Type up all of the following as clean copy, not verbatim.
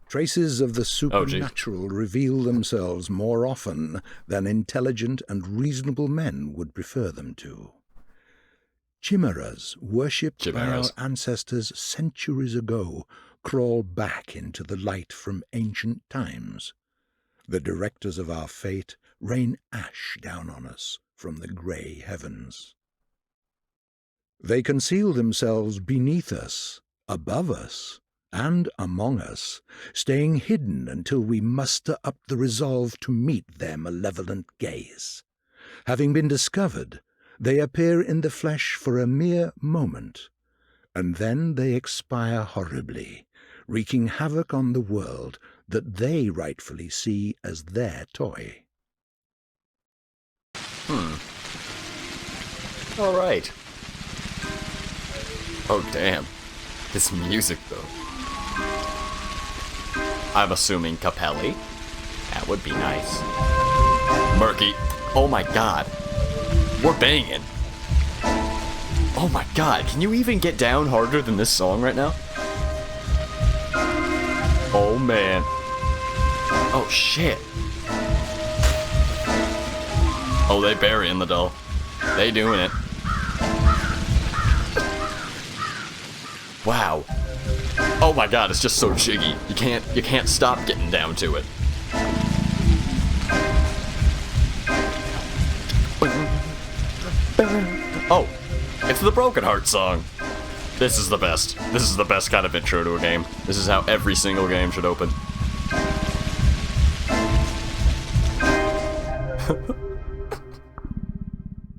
Traces of the supernatural reveal themselves more often than intelligent and reasonable men would prefer them to. Chimeras, worshipped by our ancestors centuries ago, crawl back into the light from ancient times. The directors of our fate rain ash down on us from the grey heavens. They conceal themselves beneath us, above us, and among us, staying hidden until we muster up the resolve to meet their malevolent gaze. Having been discovered, they appear in the flesh for a mere moment, and then they expire horribly, wreaking havoc on the world that they rightfully see as their toy. All right. Oh, damn. This music, though. I'm assuming Capelli. That would be nice. Murky. Oh my god. We're banging. Oh my god. Can you even get down harder than this song right now? Oh man. Oh shit. Oh, they burying the doll. They doing it. Wow. Oh my god, it's just so jiggy. You can't stop getting down to it. Oh, it's the Broken Heart song. This is the best. This is the best kind of intro to a game. This is how every single game should open.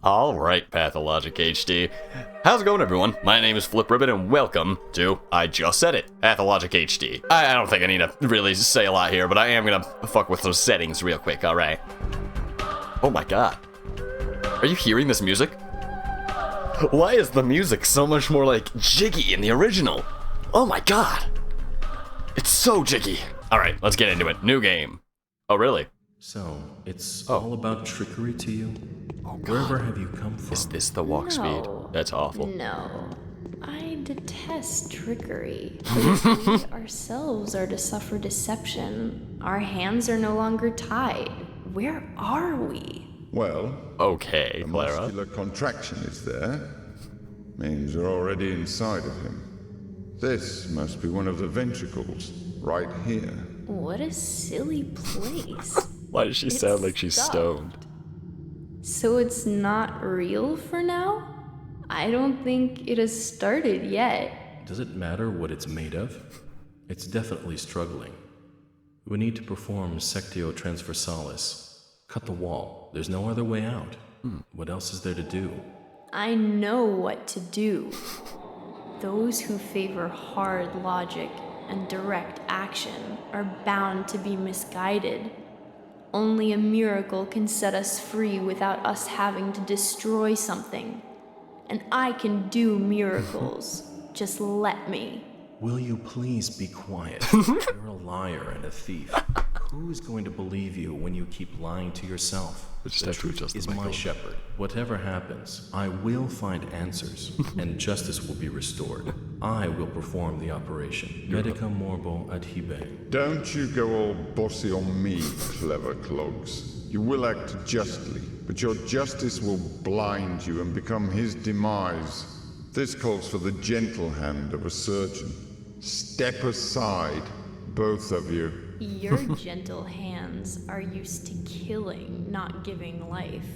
Alright, Pathologic HD. How's it going, everyone? My name is Flipribbon, and welcome to, I just said it, Pathologic HD. I don't think I need to really say a lot here, but I am gonna fuck with those settings real quick, alright? Oh my god. Are you hearing this music? Why is the music so much more, like, jiggy in the original? Oh my god. It's so jiggy. Alright, let's get into it. New game. Oh, really? So, it's all about trickery to you? Wherever have you come from? Is this the walk speed? That's awful. No. I detest trickery. But if we ourselves are to suffer deception, our hands are no longer tied. Where are we? Well, okay, the Clara. muscular contraction is there. Means you're already inside of him. This must be one of the ventricles, right here. What a silly place. Why does she sound like she's stoned? So it's not real for now? I don't think it has started yet. Does it matter what it's made of? It's definitely struggling. We need to perform Sectio Transversalis. Cut the wall. There's no other way out. What else is there to do? I know what to do. Those who favor hard logic and direct action are bound to be misguided. Only a miracle can set us free without us having to destroy something. And I can do miracles. Just let me. Will you please be quiet? You're a liar and a thief. Who is going to believe you when you keep lying to yourself? The truth is my shepherd. Whatever happens, I will find answers, and justice will be restored. I will perform the operation. Medica morbo adhibe. Don't you go all bossy on me, clever clogs. You will act justly, but your justice will blind you and become his demise. This calls for the gentle hand of a surgeon. Step aside, both of you. Your gentle hands are used to killing, not giving life.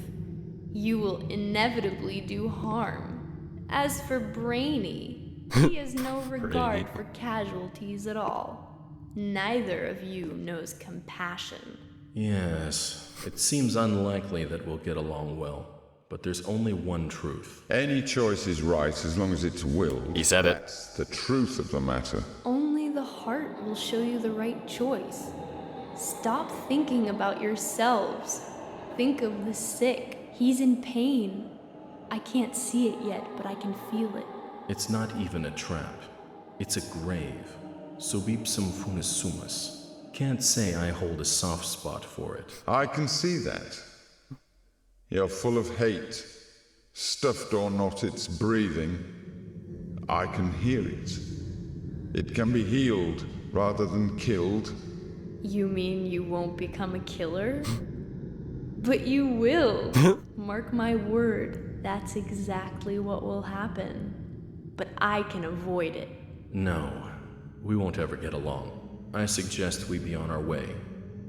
You will inevitably do harm. As for Brainy, he has no regard for casualties at all. Neither of you knows compassion. Yes, it seems unlikely that we'll get along well. But there's only one truth. Any choice is right as long as it's willed. He said it. That's the truth of the matter. Only the heart will show you the right choice. Stop thinking about yourselves. Think of the sick. He's in pain. I can't see it yet, but I can feel it. It's not even a trap. It's a grave. Subipsum funis sumus. Can't say I hold a soft spot for it. I can see that. You're full of hate. Stuffed or not, it's breathing. I can hear it. It can be healed, rather than killed? You mean you won't become a killer? But you will. Mark my word, that's exactly what will happen. But I can avoid it. No, we won't ever get along. I suggest we be on our way.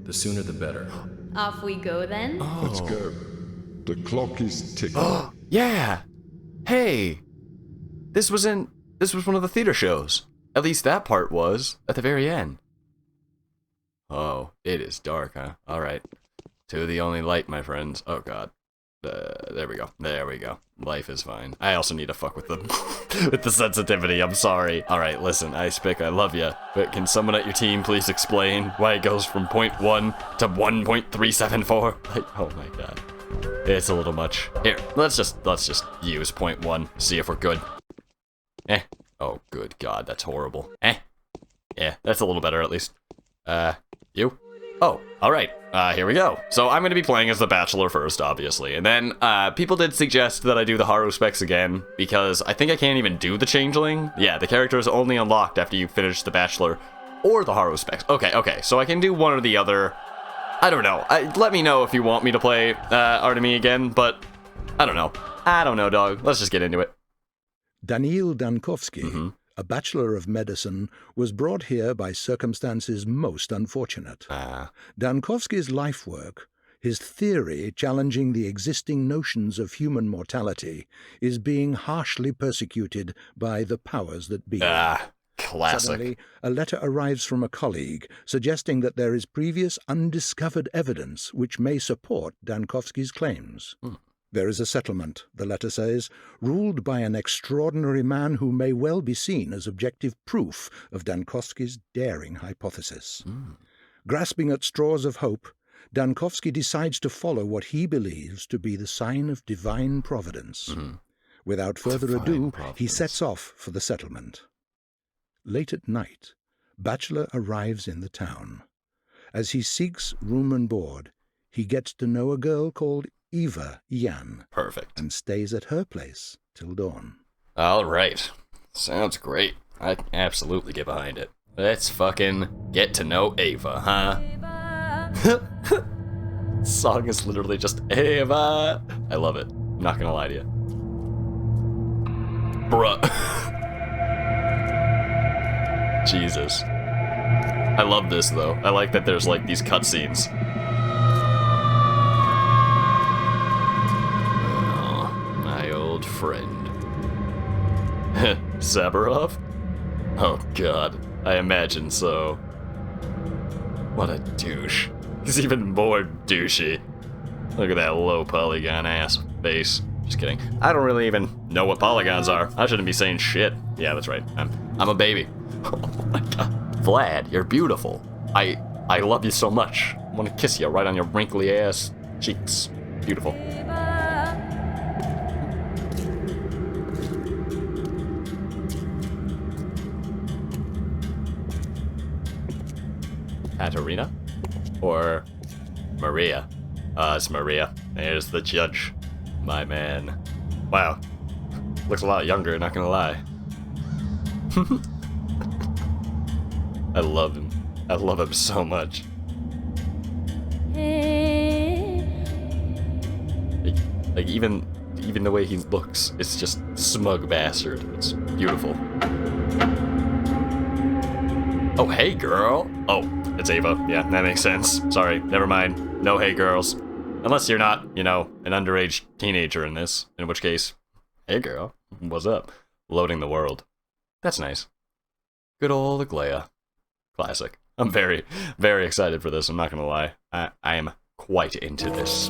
The sooner the better. Off we go then? Let's go. The clock is ticking. Yeah! Hey! This was one of the theater shows. At least that part was, at the very end. Oh, it is dark, huh? Alright. To the only light, my friends. Oh god. There we go. There we go. Life is fine. I also need to fuck with the with the sensitivity. I'm sorry. Alright, listen, Ice Pick, I love you. But can someone at your team please explain why it goes from 0.1 to 1.374? Like, oh my god. It's a little much. Here, let's just use 0.1. See if we're good. Oh, good god, that's horrible. Yeah, that's a little better at least. You? Oh, alright. Here we go. So I'm going to be playing as the Bachelor first, obviously. And then, people did suggest that I do the Haru specs again, because I think I can't even do the Changeling. Yeah, the character is only unlocked after you finish the Bachelor or the Haru specs. Okay, so I can do one or the other. I don't know. Let me know if you want me to play, Artemy again, but I don't know. I don't know, dog. Let's just get into it. Daniil Dankowski, a Bachelor of Medicine, was brought here by circumstances most unfortunate. Dankowski's life work, his theory challenging the existing notions of human mortality, is being harshly persecuted by the powers that be. Classic. Suddenly, a letter arrives from a colleague suggesting that there is previous undiscovered evidence which may support Dankowski's claims. There is a settlement, the letter says, ruled by an extraordinary man who may well be seen as objective proof of Dankowski's daring hypothesis. Grasping at straws of hope, Dankowski decides to follow what he believes to be the sign of divine providence. Without further ado, he sets off for the settlement. Late at night, Bachelor arrives in the town. As he seeks room and board, he gets to know a girl called Eva Yan. Perfect. And stays at her place till dawn. All right. Sounds great. I can absolutely get behind it. Let's fucking get to know Ava, huh? Song is literally just Ava. I love it. I'm not gonna lie to you. Bruh. Jesus. I love this though. I like that there's like these cutscenes. Friend. Saburov? Oh god, I imagine so. What a douche. He's even more douchey. Look at that low polygon ass face. Just kidding. I don't really even know what polygons are. I shouldn't be saying shit. Yeah, that's right. I'm a baby. Oh my god. Vlad, you're beautiful. I love you so much. I want to kiss you right on your wrinkly ass cheeks. Beautiful. Katerina? Or Maria? It's Maria. There's the judge. My man. Wow. Looks a lot younger, not gonna lie. I love him. I love him so much. Like even the way he looks, it's just smug bastard. It's beautiful. Oh, hey, girl. Oh, it's Ava. Yeah, that makes sense. Sorry, never mind. No hey, girls. Unless you're not, you know, an underage teenager in this. In which case, hey, girl. What's up? Loading the world. That's nice. Good old Aglaia. Classic. I'm very, very excited for this, I'm not gonna lie. I am quite into this.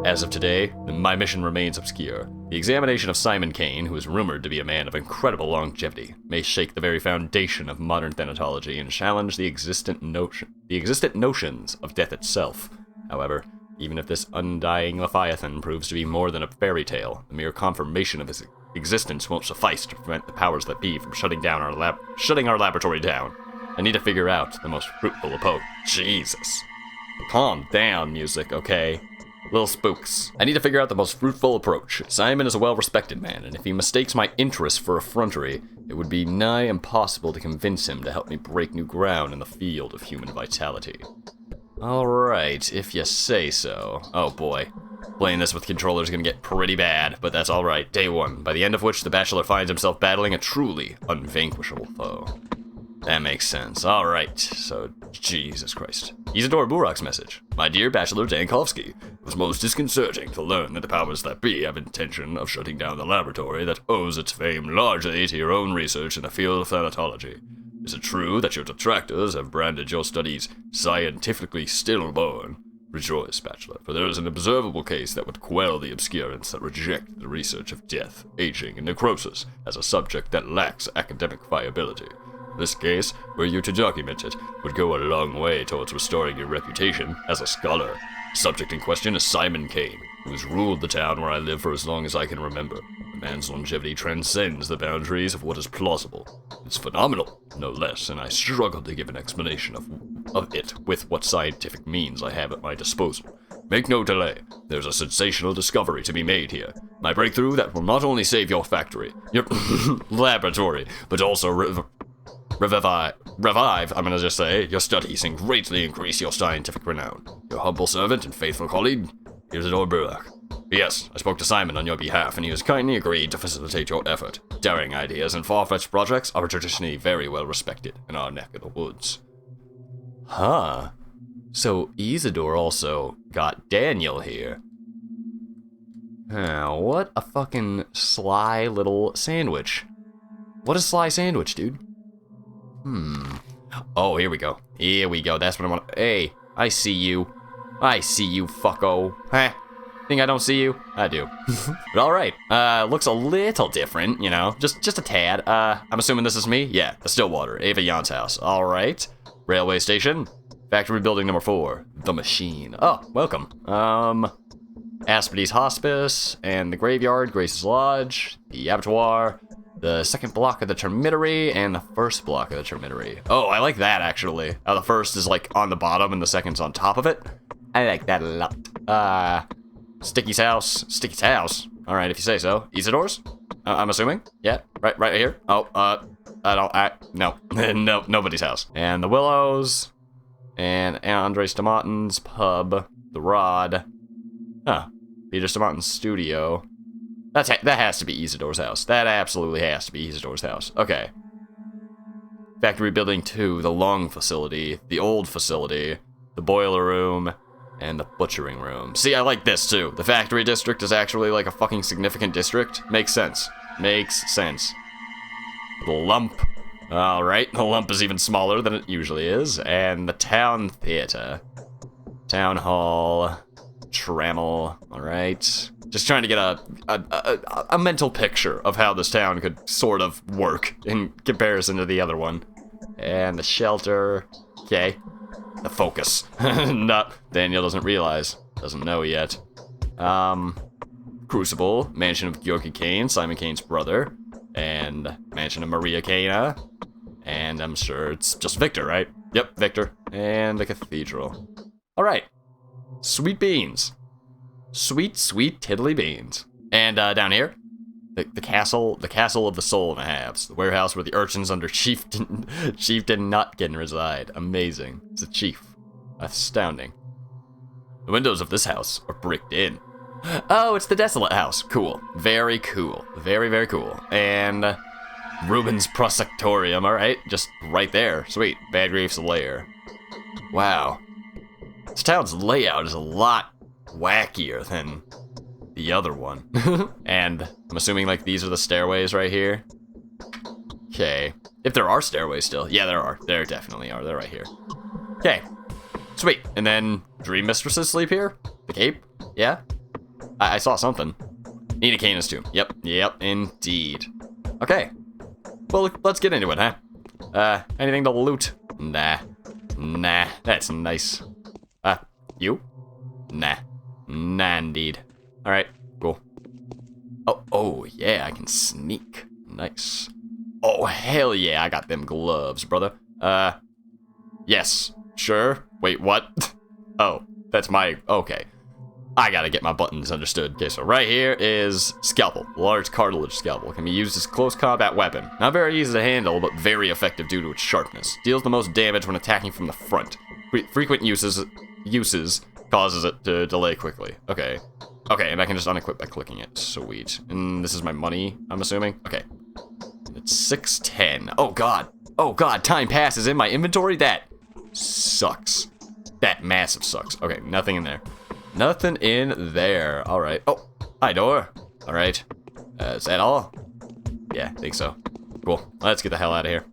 As of today, my mission remains obscure. The examination of Simon Kain, who is rumored to be a man of incredible longevity, may shake the very foundation of modern thanatology and challenge the existent notions of death itself. However, even if this undying Leviathan proves to be more than a fairy tale, the mere confirmation of his existence won't suffice to prevent the powers that be from shutting our laboratory down. I need to figure out the most fruitful approach. Jesus. Calm down, music, okay? Little spooks. I need to figure out the most fruitful approach. Simon is a well-respected man, and if he mistakes my interest for effrontery, it would be nigh impossible to convince him to help me break new ground in the field of human vitality. Alright, if you say so. Oh boy. Playing this with controllers is gonna get pretty bad, but that's alright. Day 1, by the end of which the Bachelor finds himself battling a truly unvanquishable foe. That makes sense. Alright, so, Jesus Christ. Isidor Burakh's message. My dear Bachelor Dankowski, it was most disconcerting to learn that the powers that be have intention of shutting down the laboratory that owes its fame largely to your own research in the field of thanatology. Is it true that your detractors have branded your studies scientifically stillborn? Rejoice, Bachelor, for there is an observable case that would quell the obscurants that reject the research of death, aging, and necrosis as a subject that lacks academic viability. This case, were you to document it, would go a long way towards restoring your reputation as a scholar. The subject in question is Simon Kain, who has ruled the town where I live for as long as I can remember. The man's longevity transcends the boundaries of what is plausible. It's phenomenal, no less, and I struggle to give an explanation of it with what scientific means I have at my disposal. Make no delay. There's a sensational discovery to be made here. My breakthrough that will not only save your factory, your laboratory, but also revive, I'm gonna just say, your studies and greatly increase your scientific renown. Your humble servant and faithful colleague, Isidor Burakh. Yes, I spoke to Simon on your behalf, and he has kindly agreed to facilitate your effort. Daring ideas and far-fetched projects are traditionally very well respected in our neck of the woods. Huh. So Isidor also got Daniel here. What a fucking sly little sandwich. What a sly sandwich, dude. Oh, here we go. Here we go. That's what I want. Hey, I see you. I see you, fucko. Huh? Think I don't see you? I do. But alright. Looks a little different, you know. Just a tad. I'm assuming this is me? Yeah, the Stillwater. Ava Jan's house. Alright. Railway station. Factory building number 4. The Machine. Oh, welcome. Aspides Hospice, and the Graveyard, Grace's Lodge, the Abattoir, the second block of the Termitary, and the first block of the Termitary. Oh, I like that, actually. How the first is, like, on the bottom and the second's on top of it. I like that a lot. Sticky's house. Sticky's house. Alright, if you say so. Isidor's? I'm assuming? Yeah, right here. Oh, no. No, nobody's house. And the Willows, and Andres Tomatin's pub, the Rod. Huh. Peter Tomatin's studio. That has to be Isidor's house. That absolutely has to be Isidor's house. Okay. Factory Building 2, the Long Facility, the Old Facility, the Boiler Room, and the Butchering Room. See, I like this, too. The Factory District is actually, like, a fucking significant district. Makes sense. Makes sense. The Lump. Alright, the Lump is even smaller than it usually is. And the Town Theater. Town Hall. Trammel. Alright. Just trying to get a mental picture of how this town could sort of work in comparison to the other one. And the Shelter. Okay. The Focus. No, Daniel doesn't realize. Doesn't know yet. Crucible. Mansion of Georgi Kain, Simon Kain's brother. And Mansion of Maria Kaina. And I'm sure it's just Victor, right? Yep, Victor. And the Cathedral. Alright. Sweet beans. Sweet, sweet tiddly beans. And down here, the castle of the Soul and a Halves, the warehouse where the urchins under Chieftain Nutkin reside. Amazing. It's a chief. Astounding. The windows of this house are bricked in. Oh, it's the Desolate House. Cool. Very cool. Very, very cool. And Rubens Prosectorium. All right, just right there. Sweet. Bad Grief's lair. Wow. This town's layout is a lot wackier than the other one. And I'm assuming, like, these are the stairways right here. Okay. If there are stairways still. Yeah, there are. There definitely are. They're right here. Okay. Sweet. And then Dream Mistresses sleep here? The Cape? Yeah? I saw something. Nina Kaina's tomb. Yep, indeed. Okay. Well, let's get into it, huh? Anything to loot? Nah, that's nice. You? Nah, indeed. Alright, cool. Oh, yeah, I can sneak. Nice. Oh, hell yeah, I got them gloves, brother. Yes, sure. Wait, what? Oh, that's my, okay. I gotta get my buttons understood. Okay, so right here is Scalpel. Large cartilage scalpel. Can be used as close combat weapon. Not very easy to handle, but very effective due to its sharpness. Deals the most damage when attacking from the front. Frequent uses causes it to delay quickly. Okay. Okay, and I can just unequip by clicking it. Sweet. And this is my money, I'm assuming? Okay. It's 610. Oh god. Oh god, time passes in my inventory? That sucks. That massive sucks. Okay, nothing in there. Nothing in there. Alright. Oh, hi door. Alright. Is that all? Yeah, I think so. Cool. Let's get the hell out of here.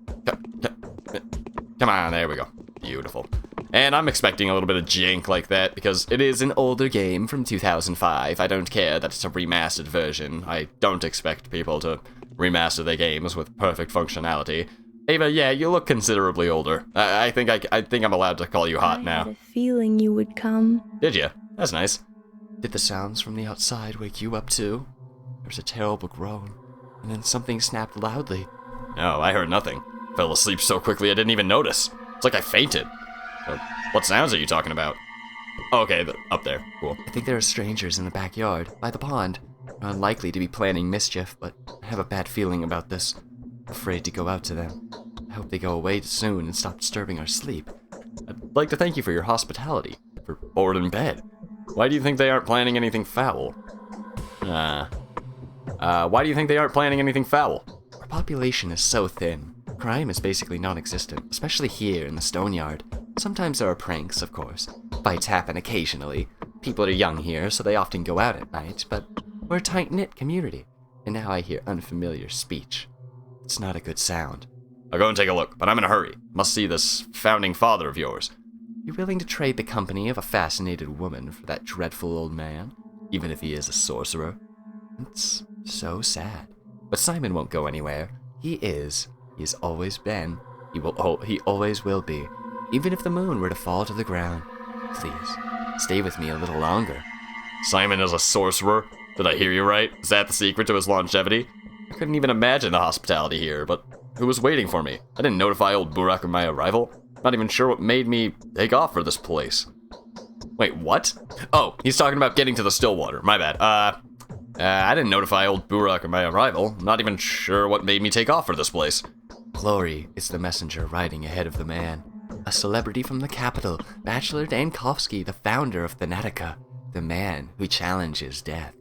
Come on, there we go. Beautiful. And I'm expecting a little bit of jank like that because it is an older game from 2005. I don't care that it's a remastered version. I don't expect people to remaster their games with perfect functionality. Ava, yeah, you look considerably older. I think I'm allowed to call you hot now. I had a feeling you would come. Did you? That's nice. Did the sounds from the outside wake you up too? There was a terrible groan, and then something snapped loudly. No, I heard nothing. Fell asleep so quickly I didn't even notice. It's like I fainted. What sounds are you talking about? Oh, okay, up there. Cool. I think there are strangers in the backyard, by the pond. They're unlikely to be planning mischief, but I have a bad feeling about this. Afraid to go out to them. I hope they go away soon and stop disturbing our sleep. I'd like to thank you for your hospitality, for board in bed. Why do you think they aren't planning anything foul? Why do you think they aren't planning anything foul? Our population is so thin. Crime is basically non-existent, especially here in the Stone Yard. Sometimes there are pranks, of course. Fights happen occasionally. People are young here, so they often go out at night, but we're a tight-knit community. And now I hear unfamiliar speech. It's not a good sound. I'll go and take a look, but I'm in a hurry. Must see this founding father of yours. You're willing to trade the company of a fascinated woman for that dreadful old man, even if he is a sorcerer? It's so sad. But Simon won't go anywhere. He is. He has always been. He always will be. Even if the moon were to fall to the ground. Please, stay with me a little longer. Simon is a sorcerer? Did I hear you right? Is that the secret to his longevity? I couldn't even imagine the hospitality here, but who was waiting for me? I didn't notify old Burakh of my arrival. Not even sure what made me take off for this place. Wait, what? Oh, he's talking about getting to the Stillwater. My bad. I didn't notify old Burakh of my arrival. Not even sure what made me take off for this place. Glory is the messenger riding ahead of the man. A celebrity from the capital, Bachelor Dankowski, the founder of Thanatica, the man who challenges death.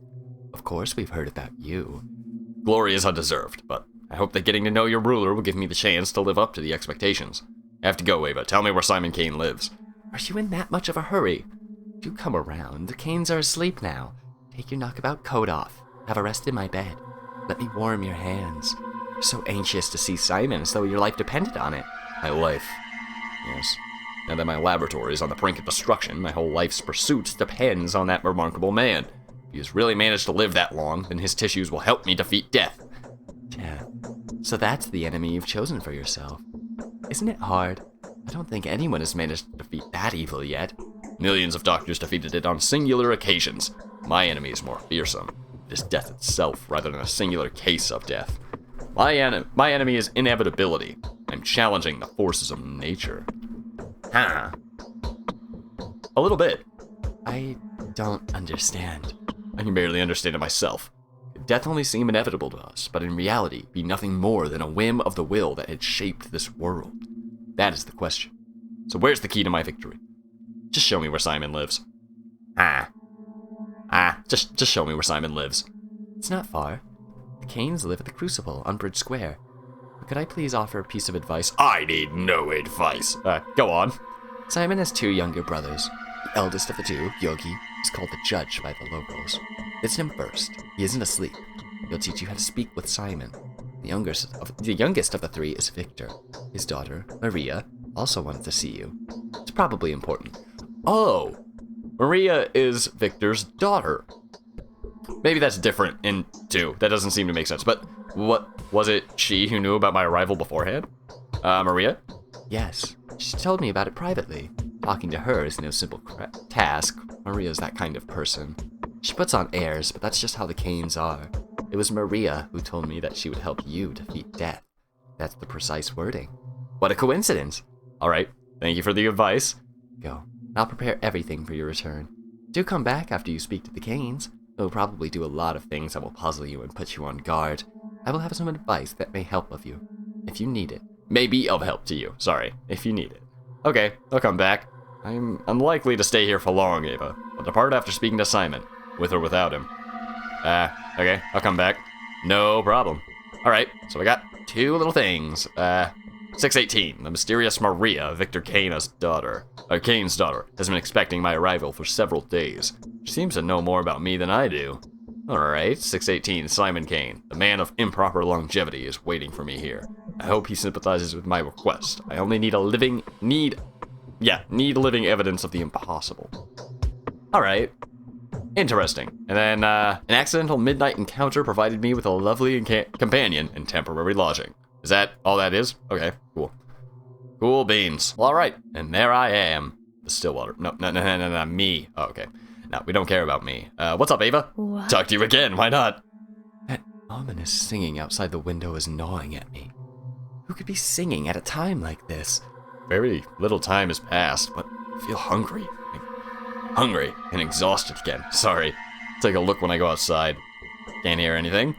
Of course we've heard about you. Glory is undeserved, but I hope that getting to know your ruler will give me the chance to live up to the expectations. I have to go, Ava. Tell me where Simon Kain lives. Are you in that much of a hurry? Do come around. The Kains are asleep now. Take your knockabout coat off. Have a rest in my bed. Let me warm your hands. You're so anxious to see Simon as though your life depended on it. My life. Yes. Now that my laboratory is on the brink of destruction, my whole life's pursuit depends on that remarkable man. If he has really managed to live that long, then his tissues will help me defeat death. Yeah. So that's the enemy you've chosen for yourself. Isn't it hard? I don't think anyone has managed to defeat that evil yet. Millions of doctors defeated it on singular occasions. My enemy is more fearsome. It is death itself rather than a singular case of death. My enemy is inevitability. I'm challenging the forces of nature. Huh. A little bit. I don't understand. I can barely understand it myself. Death only seemed inevitable to us, but in reality be nothing more than a whim of the will that had shaped this world. That is the question. So where's the key to my victory? Just show me where Simon lives. Just show me where Simon lives. It's not far. The Kains live at the Crucible on Bridge Square. But could I please offer a piece of advice? I need no advice. Go on. Simon has two younger brothers. The eldest of the two, Yogi, is called the Judge by the locals. Visit him first. He isn't asleep. He'll teach you how to speak with Simon. The youngest of the three is Victor. His daughter, Maria, also wanted to see you. It's probably important. Oh! Maria is Victor's daughter. Maybe that's different in two. That doesn't seem to make sense. But what was it she who knew about my arrival beforehand? Maria? Yes. She told me about it privately. Talking to her is no simple task. Maria's that kind of person. She puts on airs, but that's just how the Kains are. It was Maria who told me that she would help you defeat death. That's the precise wording. What a coincidence! Alright, thank you for the advice. Go. I'll prepare everything for your return. Do come back after you speak to the Kains. They'll probably do a lot of things that will puzzle you and put you on guard. I will have some advice that may help of you, if you need it. May be of help to you. Sorry, if you need it. Okay, I'll come back. I'm unlikely to stay here for long, Ava. I'll depart after speaking to Simon, with or without him. Okay, I'll come back. No problem. Alright, so we got two little things. 618, the mysterious Maria, Victor Kain's daughter, has been expecting my arrival for several days. She seems to know more about me than I do. Alright, 618, Simon Kain, the man of improper longevity, is waiting for me here. I hope he sympathizes with my request. I only need need living evidence of the impossible. Alright. Interesting. And then, an accidental midnight encounter provided me with a lovely companion and temporary lodging. Is that all that is? Okay, cool. Cool beans. Well, alright. And there I am. The Stillwater. No, me. Oh, okay. No, we don't care about me. What's up, Ava? What? Talk to you again, why not? That ominous singing outside the window is gnawing at me. Who could be singing at a time like this? Very little time has passed, but I feel hungry. Hungry and exhausted again. Sorry. Take a look when I go outside. Can't hear anything.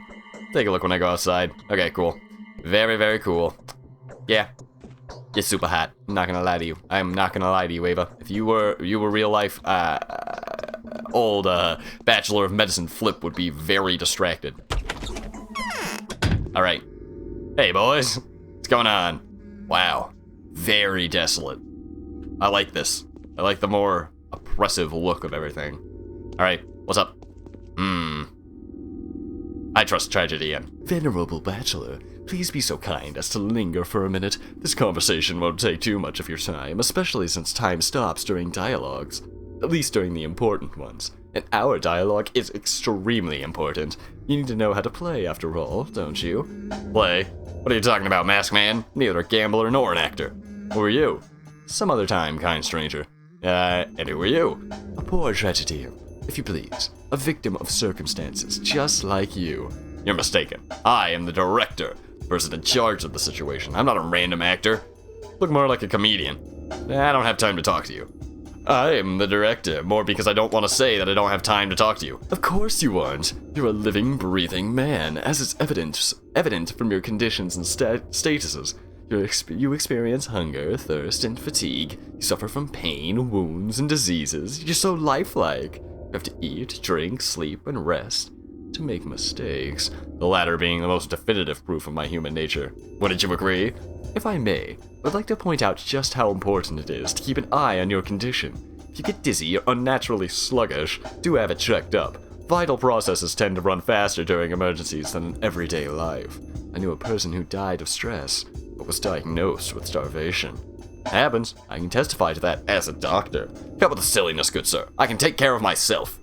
Take a look when I go outside. Okay, cool. Very, very cool. Yeah. You're super hot. I'm not gonna lie to you. I'm not gonna lie to you, Ava. If you were real life, old, Bachelor of Medicine Flip would be very distracted. Alright. Hey, boys. What's going on? Wow. Very desolate. I like this. I like the more oppressive look of everything. Alright, what's up? I trust tragedy and... Venerable Bachelor, please be so kind as to linger for a minute. This conversation won't take too much of your time, especially since time stops during dialogues. At least during the important ones. And our dialogue is extremely important. You need to know how to play, after all, don't you? Play? What are you talking about, Masked Man? Neither a gambler nor an actor. Who are you? Some other time, kind stranger. And who are you? A poor tragedy, if you please. A victim of circumstances, just like you. You're mistaken. I am the director, the person in charge of the situation. I'm not a random actor. Look more like a comedian. I don't have time to talk to you. I am the director, more because I don't want to say that I don't have time to talk to you. Of course you aren't. You're a living, breathing man, as is evident from your conditions and statuses. You experience hunger, thirst, and fatigue. You suffer from pain, wounds, and diseases. You're so lifelike. You have to eat, drink, sleep, and rest to make mistakes. The latter being the most definitive proof of my human nature. Wouldn't you agree? If I may, I'd like to point out just how important it is to keep an eye on your condition. If you get dizzy or unnaturally sluggish, do have it checked up. Vital processes tend to run faster during emergencies than in everyday life. I knew a person who died of stress, but was diagnosed with starvation. Happens. I can testify to that as a doctor. Cut with the silliness, good sir. I can take care of myself.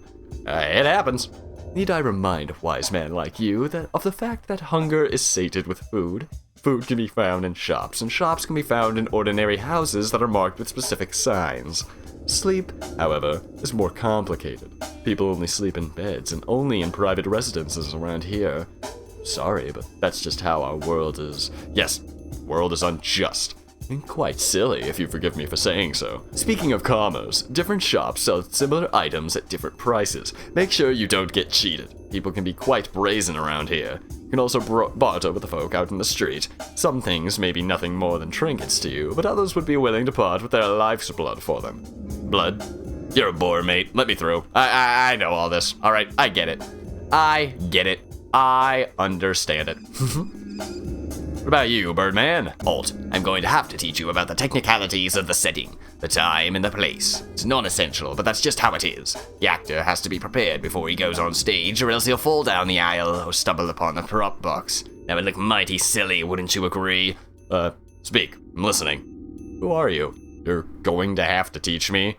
It happens. Need I remind a wise man like you of the fact that hunger is sated with food? Food can be found in shops, and shops can be found in ordinary houses that are marked with specific signs. Sleep, however, is more complicated. People only sleep in beds, and only in private residences around here. Sorry, but that's just how our world is. Yes, the world is unjust. And quite silly, if you forgive me for saying so. Speaking of commerce, different shops sell similar items at different prices. Make sure you don't get cheated. People can be quite brazen around here. You can also barter with the folk out in the street. Some things may be nothing more than trinkets to you, but others would be willing to part with their life's blood for them. Blood? You're a bore, mate. Let me through. I know all this. Alright, I get it. I get it. I understand it. What about you, Birdman? Halt. I'm going to have to teach you about the technicalities of the setting, the time and the place. It's non-essential, but that's just how it is. The actor has to be prepared before he goes on stage, or else he'll fall down the aisle or stumble upon the prop box. That would look mighty silly, wouldn't you agree? Speak. I'm listening. Who are you? You're going to have to teach me?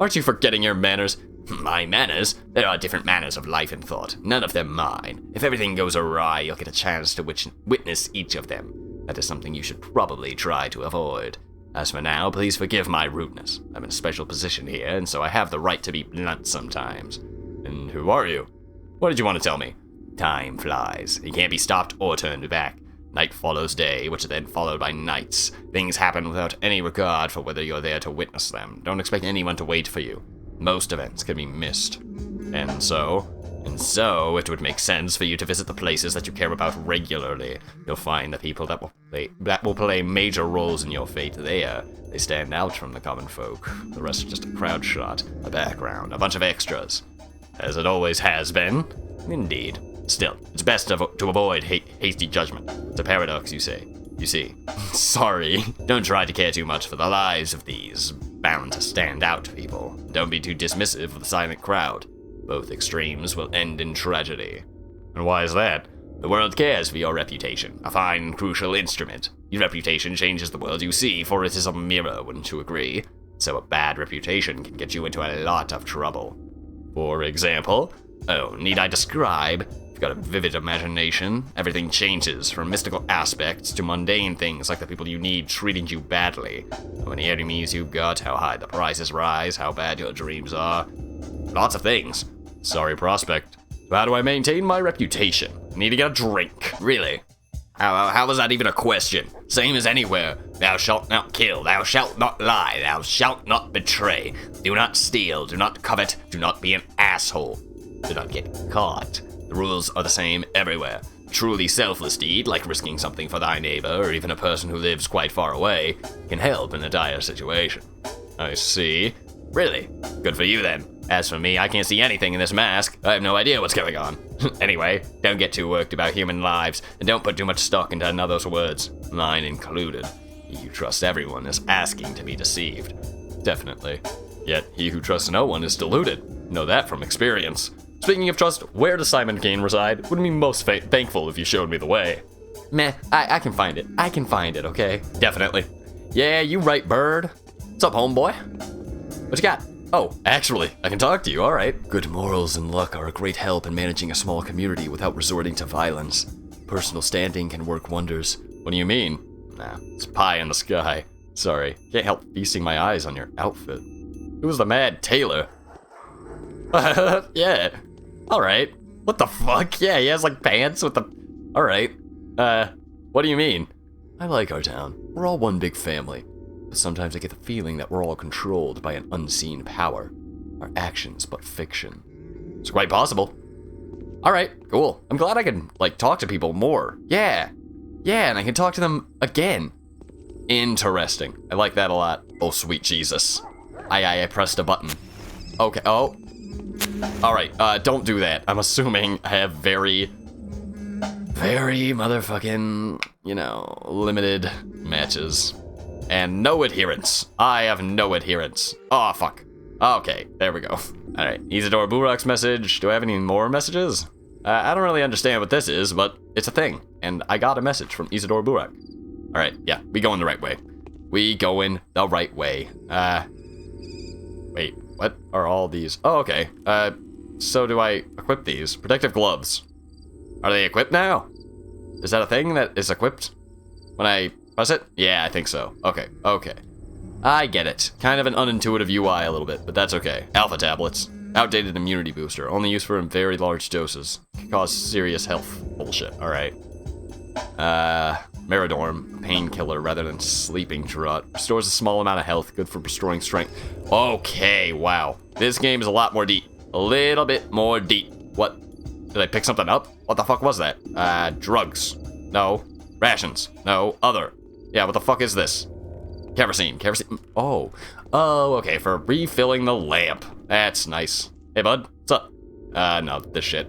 Aren't you forgetting your manners? My manners? There are different manners of life and thought, none of them mine. If everything goes awry, you'll get a chance to witness each of them. That is something you should probably try to avoid. As for now, please forgive my rudeness. I'm in a special position here, and so I have the right to be blunt sometimes. And who are you? What did you want to tell me? Time flies. It can't be stopped or turned back. Night follows day, which is then followed by nights. Things happen without any regard for whether you're there to witness them. Don't expect anyone to wait for you. most events can be missed. And so it would make sense for you to visit the places that you care about regularly. You'll find the people that will play major roles in your fate there. They stand out from the common folk. The rest are just a crowd shot, a background, a bunch of extras. As it always has been. Indeed. Still, it's best to avoid hasty judgment. It's a paradox, you see. Sorry. Don't try to care too much for the lives of these bound to stand out people. Don't be too dismissive of the silent crowd. Both extremes will end in tragedy. And why is that? The world cares for your reputation, a fine and crucial instrument. Your reputation changes the world you see, for it is a mirror, wouldn't you agree? So a bad reputation can get you into a lot of trouble. For example, need I describe? You've got a vivid imagination. Everything changes, from mystical aspects to mundane things like the people you need treating you badly. How many enemies you've got, how high the prices rise, how bad your dreams are. Lots of things. Sorry, prospect. So how do I maintain my reputation? I need to get a drink. Really? How is that even a question? Same as anywhere. Thou shalt not kill, thou shalt not lie, thou shalt not betray. Do not steal, do not covet, do not be an asshole. Do not get caught. The rules are the same everywhere. A truly selfless deed, like risking something for thy neighbor, or even a person who lives quite far away, can help in a dire situation. I see. Really? Good for you then. As for me, I can't see anything in this mask. I have no idea what's going on. Anyway, don't get too worked about human lives, and don't put too much stock into another's words, mine included. He who trusts everyone is asking to be deceived. Definitely. Yet he who trusts no one is deluded. Know that from experience. Speaking of trust, where does Simon Kain reside? Would be most thankful if you showed me the way. Meh, I can find it. I can find it, okay? Definitely. Yeah, you right, bird. What's up, homeboy? What you got? Oh, actually, I can talk to you, alright. Good morals and luck are a great help in managing a small community without resorting to violence. Personal standing can work wonders. What do you mean? Nah, it's pie in the sky. Sorry, can't help feasting my eyes on your outfit. Who's the mad tailor? Yeah, alright. What the fuck? Yeah, he has like pants with the... Alright. What do you mean? I like our town. We're all one big family. But sometimes I get the feeling that we're all controlled by an unseen power. Our actions but fiction. It's quite possible. Alright, cool. I'm glad I can, like, talk to people more. Yeah, and I can talk to them again. Interesting. I like that a lot. Oh, sweet Jesus. I pressed a button. Okay, oh. Alright, don't do that. I'm assuming I have very motherfucking, limited matches. And no adherence. I have no adherence. Oh, fuck. Okay, there we go. Alright, Isidor Burakh's message. Do I have any more messages? I don't really understand what this is, but it's a thing. And I got a message from Isidor Burakh. Alright, yeah, we going the right way. We going the right way. Wait, what are all these? Oh, okay. So do I equip these? Protective gloves. Are they equipped now? Is that a thing that is equipped when I press it? Yeah, I think so. Okay. I get it. Kind of an unintuitive UI a little bit, but that's okay. Alpha tablets. Outdated immunity booster. Only used for in very large doses. Can cause serious health bullshit. Alright. Meridorm. Painkiller rather than sleeping draught. Restores a small amount of health. Good for restoring strength. Okay, wow. This game is a lot more deep. A little bit more deep. What? Did I pick something up? What the fuck was that? Drugs. No. Rations. No. Other. Yeah, what the fuck is this? Kerosene. Oh, okay, for refilling the lamp. That's nice. Hey, bud, what's up? No, this shit.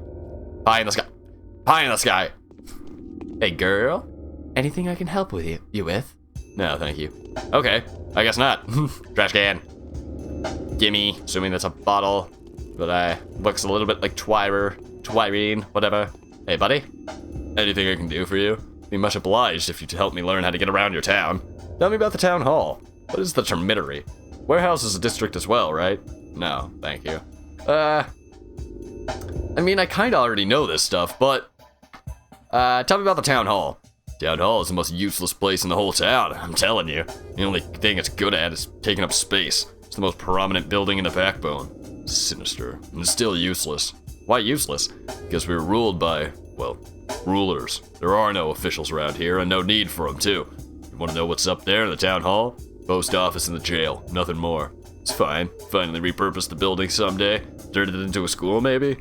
Pie in the sky. Hey, girl. Anything I can help with you with? No, thank you. Okay, I guess not. Trash can. Gimme. Assuming that's a bottle. But, looks a little bit like Twirine, whatever. Hey, buddy. Anything I can do for you? Be much obliged if you'd help me learn how to get around your town. Tell me about the town hall. What is the termitory? Warehouse is a district as well, right? No, thank you. I mean, I kinda already know this stuff, but... tell me about the town hall. Town hall is the most useless place in the whole town, I'm telling you. The only thing it's good at is taking up space. It's the most prominent building in the backbone. Sinister, and still useless. Why useless? Because we were ruled by, well, rulers. There are no officials around here, and no need for them, too. You want to know what's up there in the town hall? Post office and the jail, nothing more. It's fine. Finally repurpose the building someday. Turn it into a school, maybe?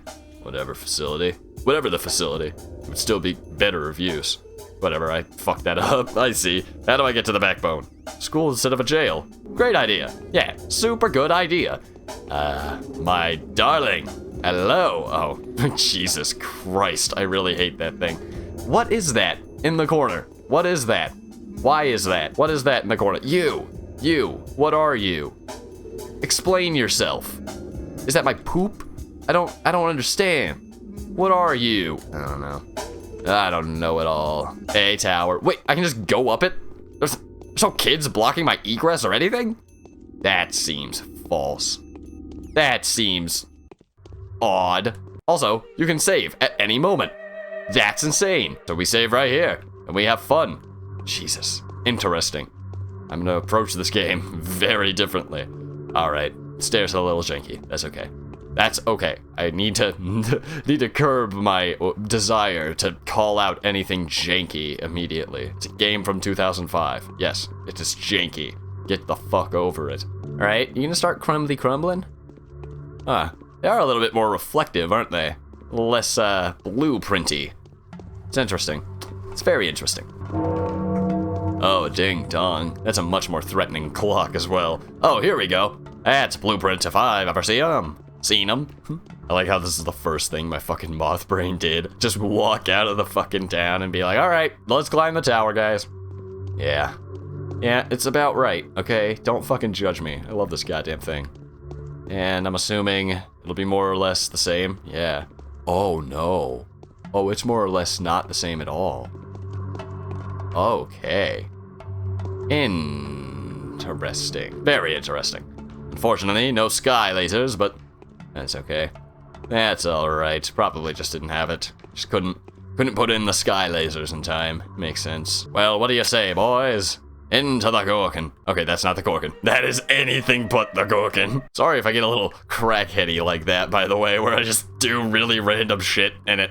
Whatever facility. Whatever the facility. It would still be better reviews. Whatever, I fucked that up. I see. How do I get to the backbone? School instead of a jail. Great idea. Yeah, super good idea. My darling. Hello. Oh, Jesus Christ. I really hate that thing. What is that in the corner? What is that? Why is that? What is that in the corner? You. What are you? Explain yourself. Is that my poop? I don't understand. What are you? I don't know. I don't know at all. A tower. Wait, I can just go up it? There's no kids blocking my egress or anything? That seems false. That seems odd. Also, you can save at any moment. That's insane. So we save right here, and we have fun. Jesus, interesting. I'm gonna approach this game very differently. All right, stairs are a little janky. That's okay. That's okay. I need to curb my desire to call out anything janky immediately. It's a game from 2005. Yes, it is janky. Get the fuck over it. All right, you gonna start crumbling? They are a little bit more reflective, aren't they? A little less blueprinty. It's interesting. It's very interesting. Oh, ding dong. That's a much more threatening clock as well. Oh, here we go. That's blueprint if I've ever seen them. I like how this is the first thing my fucking moth brain did. Just walk out of the fucking town and be like, all right, let's climb the tower, guys. Yeah, it's about right, okay? Don't fucking judge me. I love this goddamn thing. And I'm assuming it'll be more or less the same. Yeah. Oh, no. Oh, it's more or less not the same at all. Okay. Interesting. Very interesting. Unfortunately, no sky lasers, but that's okay. That's alright. Probably just didn't have it. Just couldn't put in the sky lasers in time. Makes sense. Well, what do you say, boys? Into the Gorkin. Okay, that's not the Gorkin. That is anything but the Gorkin. Sorry if I get a little crackheady like that, by the way, where I just do really random shit and it...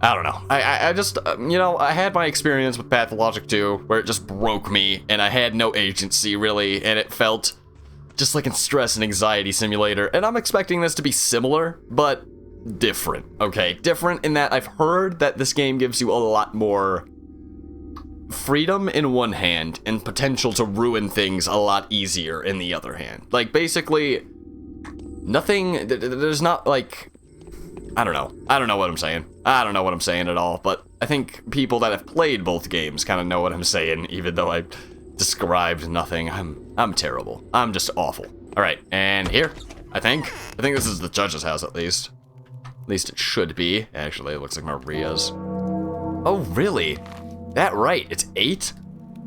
I don't know. I just, I had my experience with Pathologic 2, where it just broke me, and I had no agency, really, and it felt just like a stress and anxiety simulator, and I'm expecting this to be similar, but different, okay? Different in that I've heard that this game gives you a lot more freedom in one hand, and potential to ruin things a lot easier in the other hand. Like, basically, nothing, there's not, like... I don't know what I'm saying. I don't know what I'm saying at all, but I think people that have played both games kind of know what I'm saying, even though I described nothing. I'm terrible. I'm just awful. All right, and here, I think this is the judge's house at least. At least it should be. Actually, it looks like Maria's. Oh, really? That right, it's 8?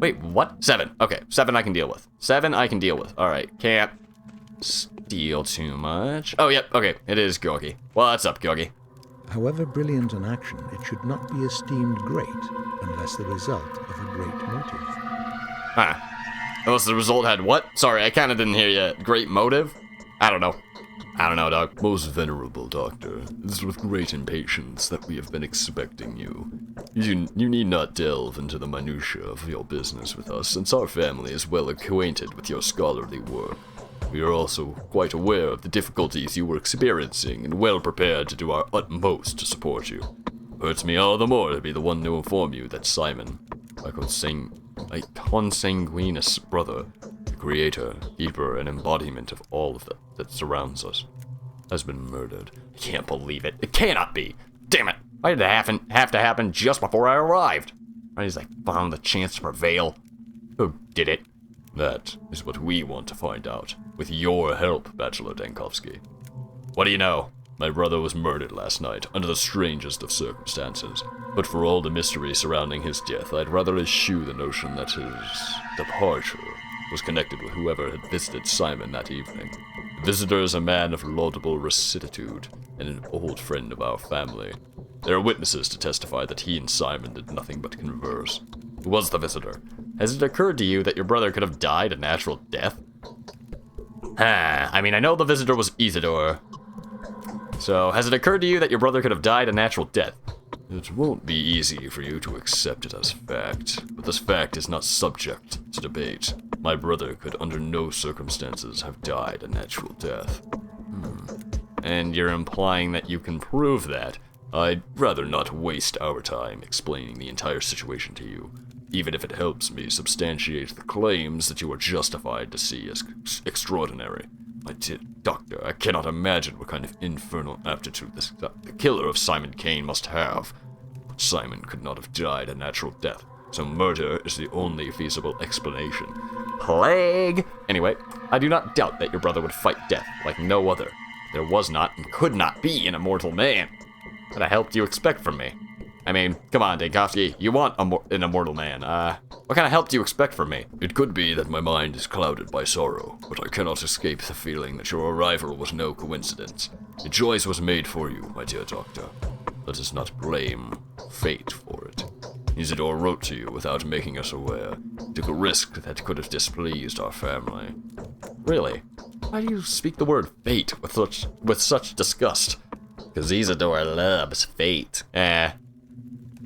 Wait, what? 7. Okay, 7 I can deal with. 7 I can deal with. All right, can't steal too much. Oh, yep, okay, it is Gorky. What's up, Gorky? However brilliant an action, it should not be esteemed great unless the result of a great motive. Unless the result had what? Sorry, I kind of didn't hear you. Great motive? I don't know, dog. Most venerable doctor, it is with great impatience that we have been expecting you. You need not delve into the minutiae of your business with us, since our family is well acquainted with your scholarly work. We are also quite aware of the difficulties you were experiencing and well prepared to do our utmost to support you. Hurts me all the more to be the one to inform you that Simon, my consanguineous brother, the creator, keeper, and embodiment of all of that surrounds us, has been murdered. I can't believe it. It cannot be. Damn it. Why did it have to happen just before I arrived? Why did I found the chance to prevail? Who did it? That is what we want to find out, with your help, Bachelor Dankowski. What do you know? My brother was murdered last night, under the strangest of circumstances. But for all the mystery surrounding his death, I'd rather eschew the notion that his departure was connected with whoever had visited Simon that evening. The visitor is a man of laudable rectitude, and an old friend of our family. There are witnesses to testify that he and Simon did nothing but converse. Who was the visitor? Has it occurred to you that your brother could have died a natural death? I mean, I know the visitor was Isidor. So, has it occurred to you that your brother could have died a natural death? It won't be easy for you to accept it as fact, but this fact is not subject to debate. My brother could under no circumstances have died a natural death. And you're implying that you can prove that? I'd rather not waste our time explaining the entire situation to you, even if it helps me substantiate the claims that you are justified to see as extraordinary. My dear doctor, I cannot imagine what kind of infernal aptitude the killer of Simon Kain must have. But Simon could not have died a natural death, so murder is the only feasible explanation. Plague! Anyway, I do not doubt that your brother would fight death like no other. There was not and could not be an immortal man. What the hell do you expect from me? I mean, come on, Dankowski, you want an immortal man. What kind of help do you expect from me? It could be that my mind is clouded by sorrow, but I cannot escape the feeling that your arrival was no coincidence. The choice was made for you, my dear doctor. Let us not blame fate for it. Isidor wrote to you without making us aware. Took a risk that could have displeased our family. Really? Why do you speak the word fate with such disgust? Because Isidor loves fate.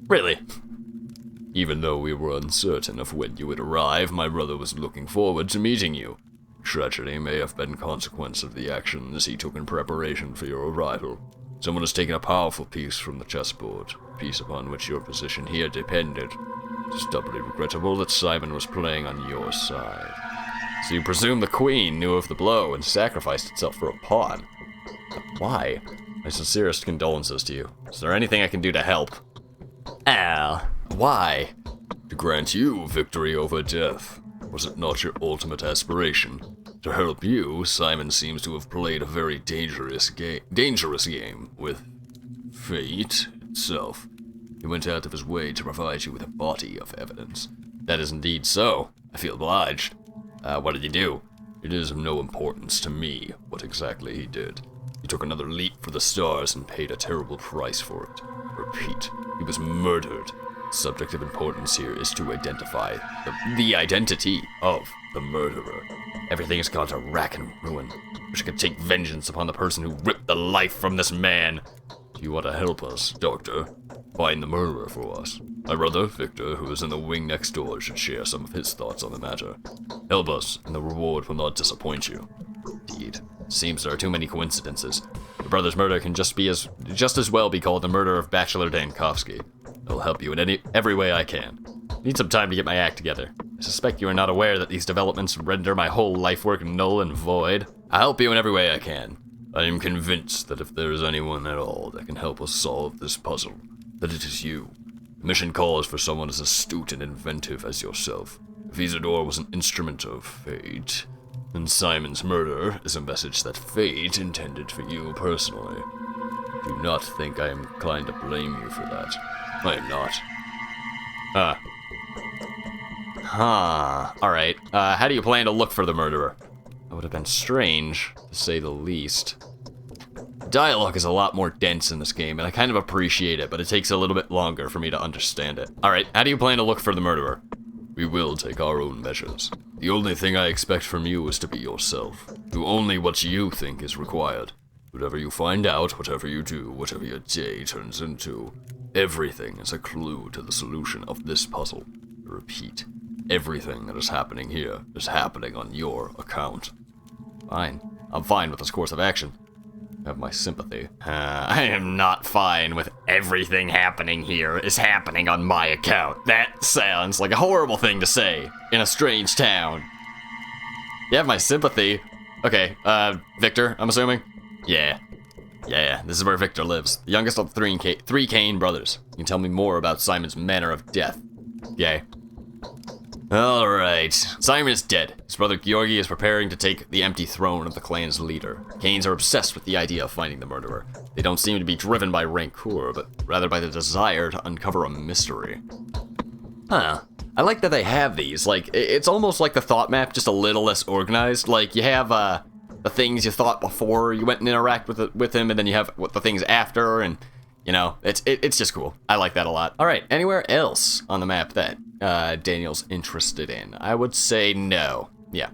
Really? Even though we were uncertain of when you would arrive, my brother was looking forward to meeting you. Tragedy may have been consequence of the actions he took in preparation for your arrival. Someone has taken a powerful piece from the chessboard, a piece upon which your position here depended. It is doubly regrettable that Simon was playing on your side. So you presume the Queen knew of the blow and sacrificed itself for a pawn? Why? My sincerest condolences to you. Is there anything I can do to help? Why? To grant you victory over death. Was it not your ultimate aspiration? To help you, Simon seems to have played a very dangerous game with fate itself. He went out of his way to provide you with a body of evidence. That is indeed so. I feel obliged. What did he do? It is of no importance to me what exactly he did. He took another leap for the stars and paid a terrible price for it. Repeat, he was murdered. The subject of importance here is to identify the identity of the murderer. Everything has gone to rack and ruin. Wish I could take vengeance upon the person who ripped the life from this man. Do you want to help us, Doctor? Find the murderer for us. My brother, Victor, who is in the wing next door, should share some of his thoughts on the matter. Help us, and the reward will not disappoint you. Indeed. Seems there are too many coincidences. Your brother's murder can just as well be called the murder of Bachelor Dankowski. I'll help you in every way I can. Need some time to get my act together. I suspect you are not aware that these developments render my whole life work null and void. I'll help you in every way I can. I am convinced that if there is anyone at all that can help us solve this puzzle, that it is you. The mission calls for someone as astute and inventive as yourself. If Isidor was an instrument of fate, then Simon's murder is a message that fate intended for you personally. Do not think I am inclined to blame you for that. I am not. Alright. How do you plan to look for the murderer? That would have been strange, to say the least. Dialogue is a lot more dense in this game, and I kind of appreciate it, but it takes a little bit longer for me to understand it. Alright, how do you plan to look for the murderer? We will take our own measures. The only thing I expect from you is to be yourself. Do only what you think is required. Whatever you find out, whatever you do, whatever your day turns into, everything is a clue to the solution of this puzzle. I repeat, everything that is happening here is happening on your account. Fine. I'm fine with this course of action. You have my sympathy. I am not fine with everything happening here is happening on my account. That sounds like a horrible thing to say in a strange town. You have my sympathy? Okay, Victor, I'm assuming? Yeah, this is where Victor lives. The youngest of the three Kain brothers. You can tell me more about Simon's manner of death. Yay. Alright, Simon is dead. His brother Georgi is preparing to take the empty throne of the clan's leader. Kains are obsessed with the idea of finding the murderer. They don't seem to be driven by rancor, but rather by the desire to uncover a mystery. Huh. I like that they have these. Like, it's almost like the thought map, just a little less organized. Like, you have, the things you thought before you went and interact with him, and then you have the things after, and, you know, it's just cool. I like that a lot. Alright, anywhere else on the map that Daniel's interested in? I would say no. Yeah.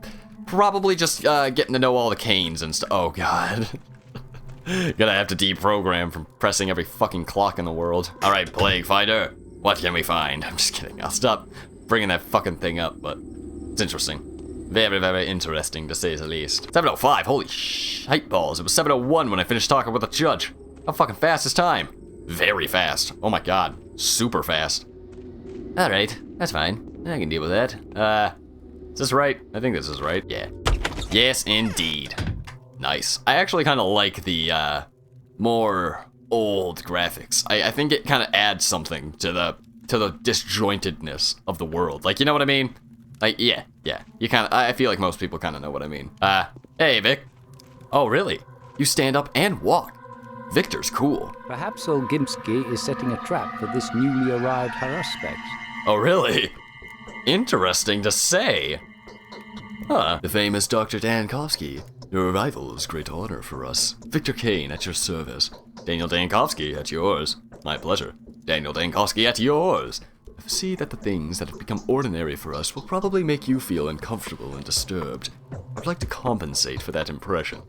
Probably just getting to know all the Kains and stuff. Oh, God. Gonna have to deprogram from pressing every fucking clock in the world. Alright, Plague Fighter. What can we find? I'm just kidding. I'll stop bringing that fucking thing up, but it's interesting. Very, very interesting, to say the least. 7:05, holy shite balls. It was 7:01 when I finished talking with the judge. How fucking fast is time? Very fast. Oh my god. Super fast. Alright, that's fine. I can deal with that. Is this right? I think this is right. Yeah. Yes, indeed. Nice. I actually kind of like the, more old graphics. I think it kind of adds something to the disjointedness of the world. Like, you know what I mean? Like, yeah. You kind of, I feel like most people kind of know what I mean. Hey, Vic. Oh, really? You stand up and walk. Victor's cool. Perhaps old Gimski is setting a trap for this newly arrived suspect. Oh, really? Interesting to say. Huh. The famous Dr. Dankowski. Your arrival is great honor for us. Victor Kain at your service. Daniel Dankowski at yours. My pleasure. Daniel Dankowski at yours. I see that the things that have become ordinary for us will probably make you feel uncomfortable and disturbed. I'd like to compensate for that impression.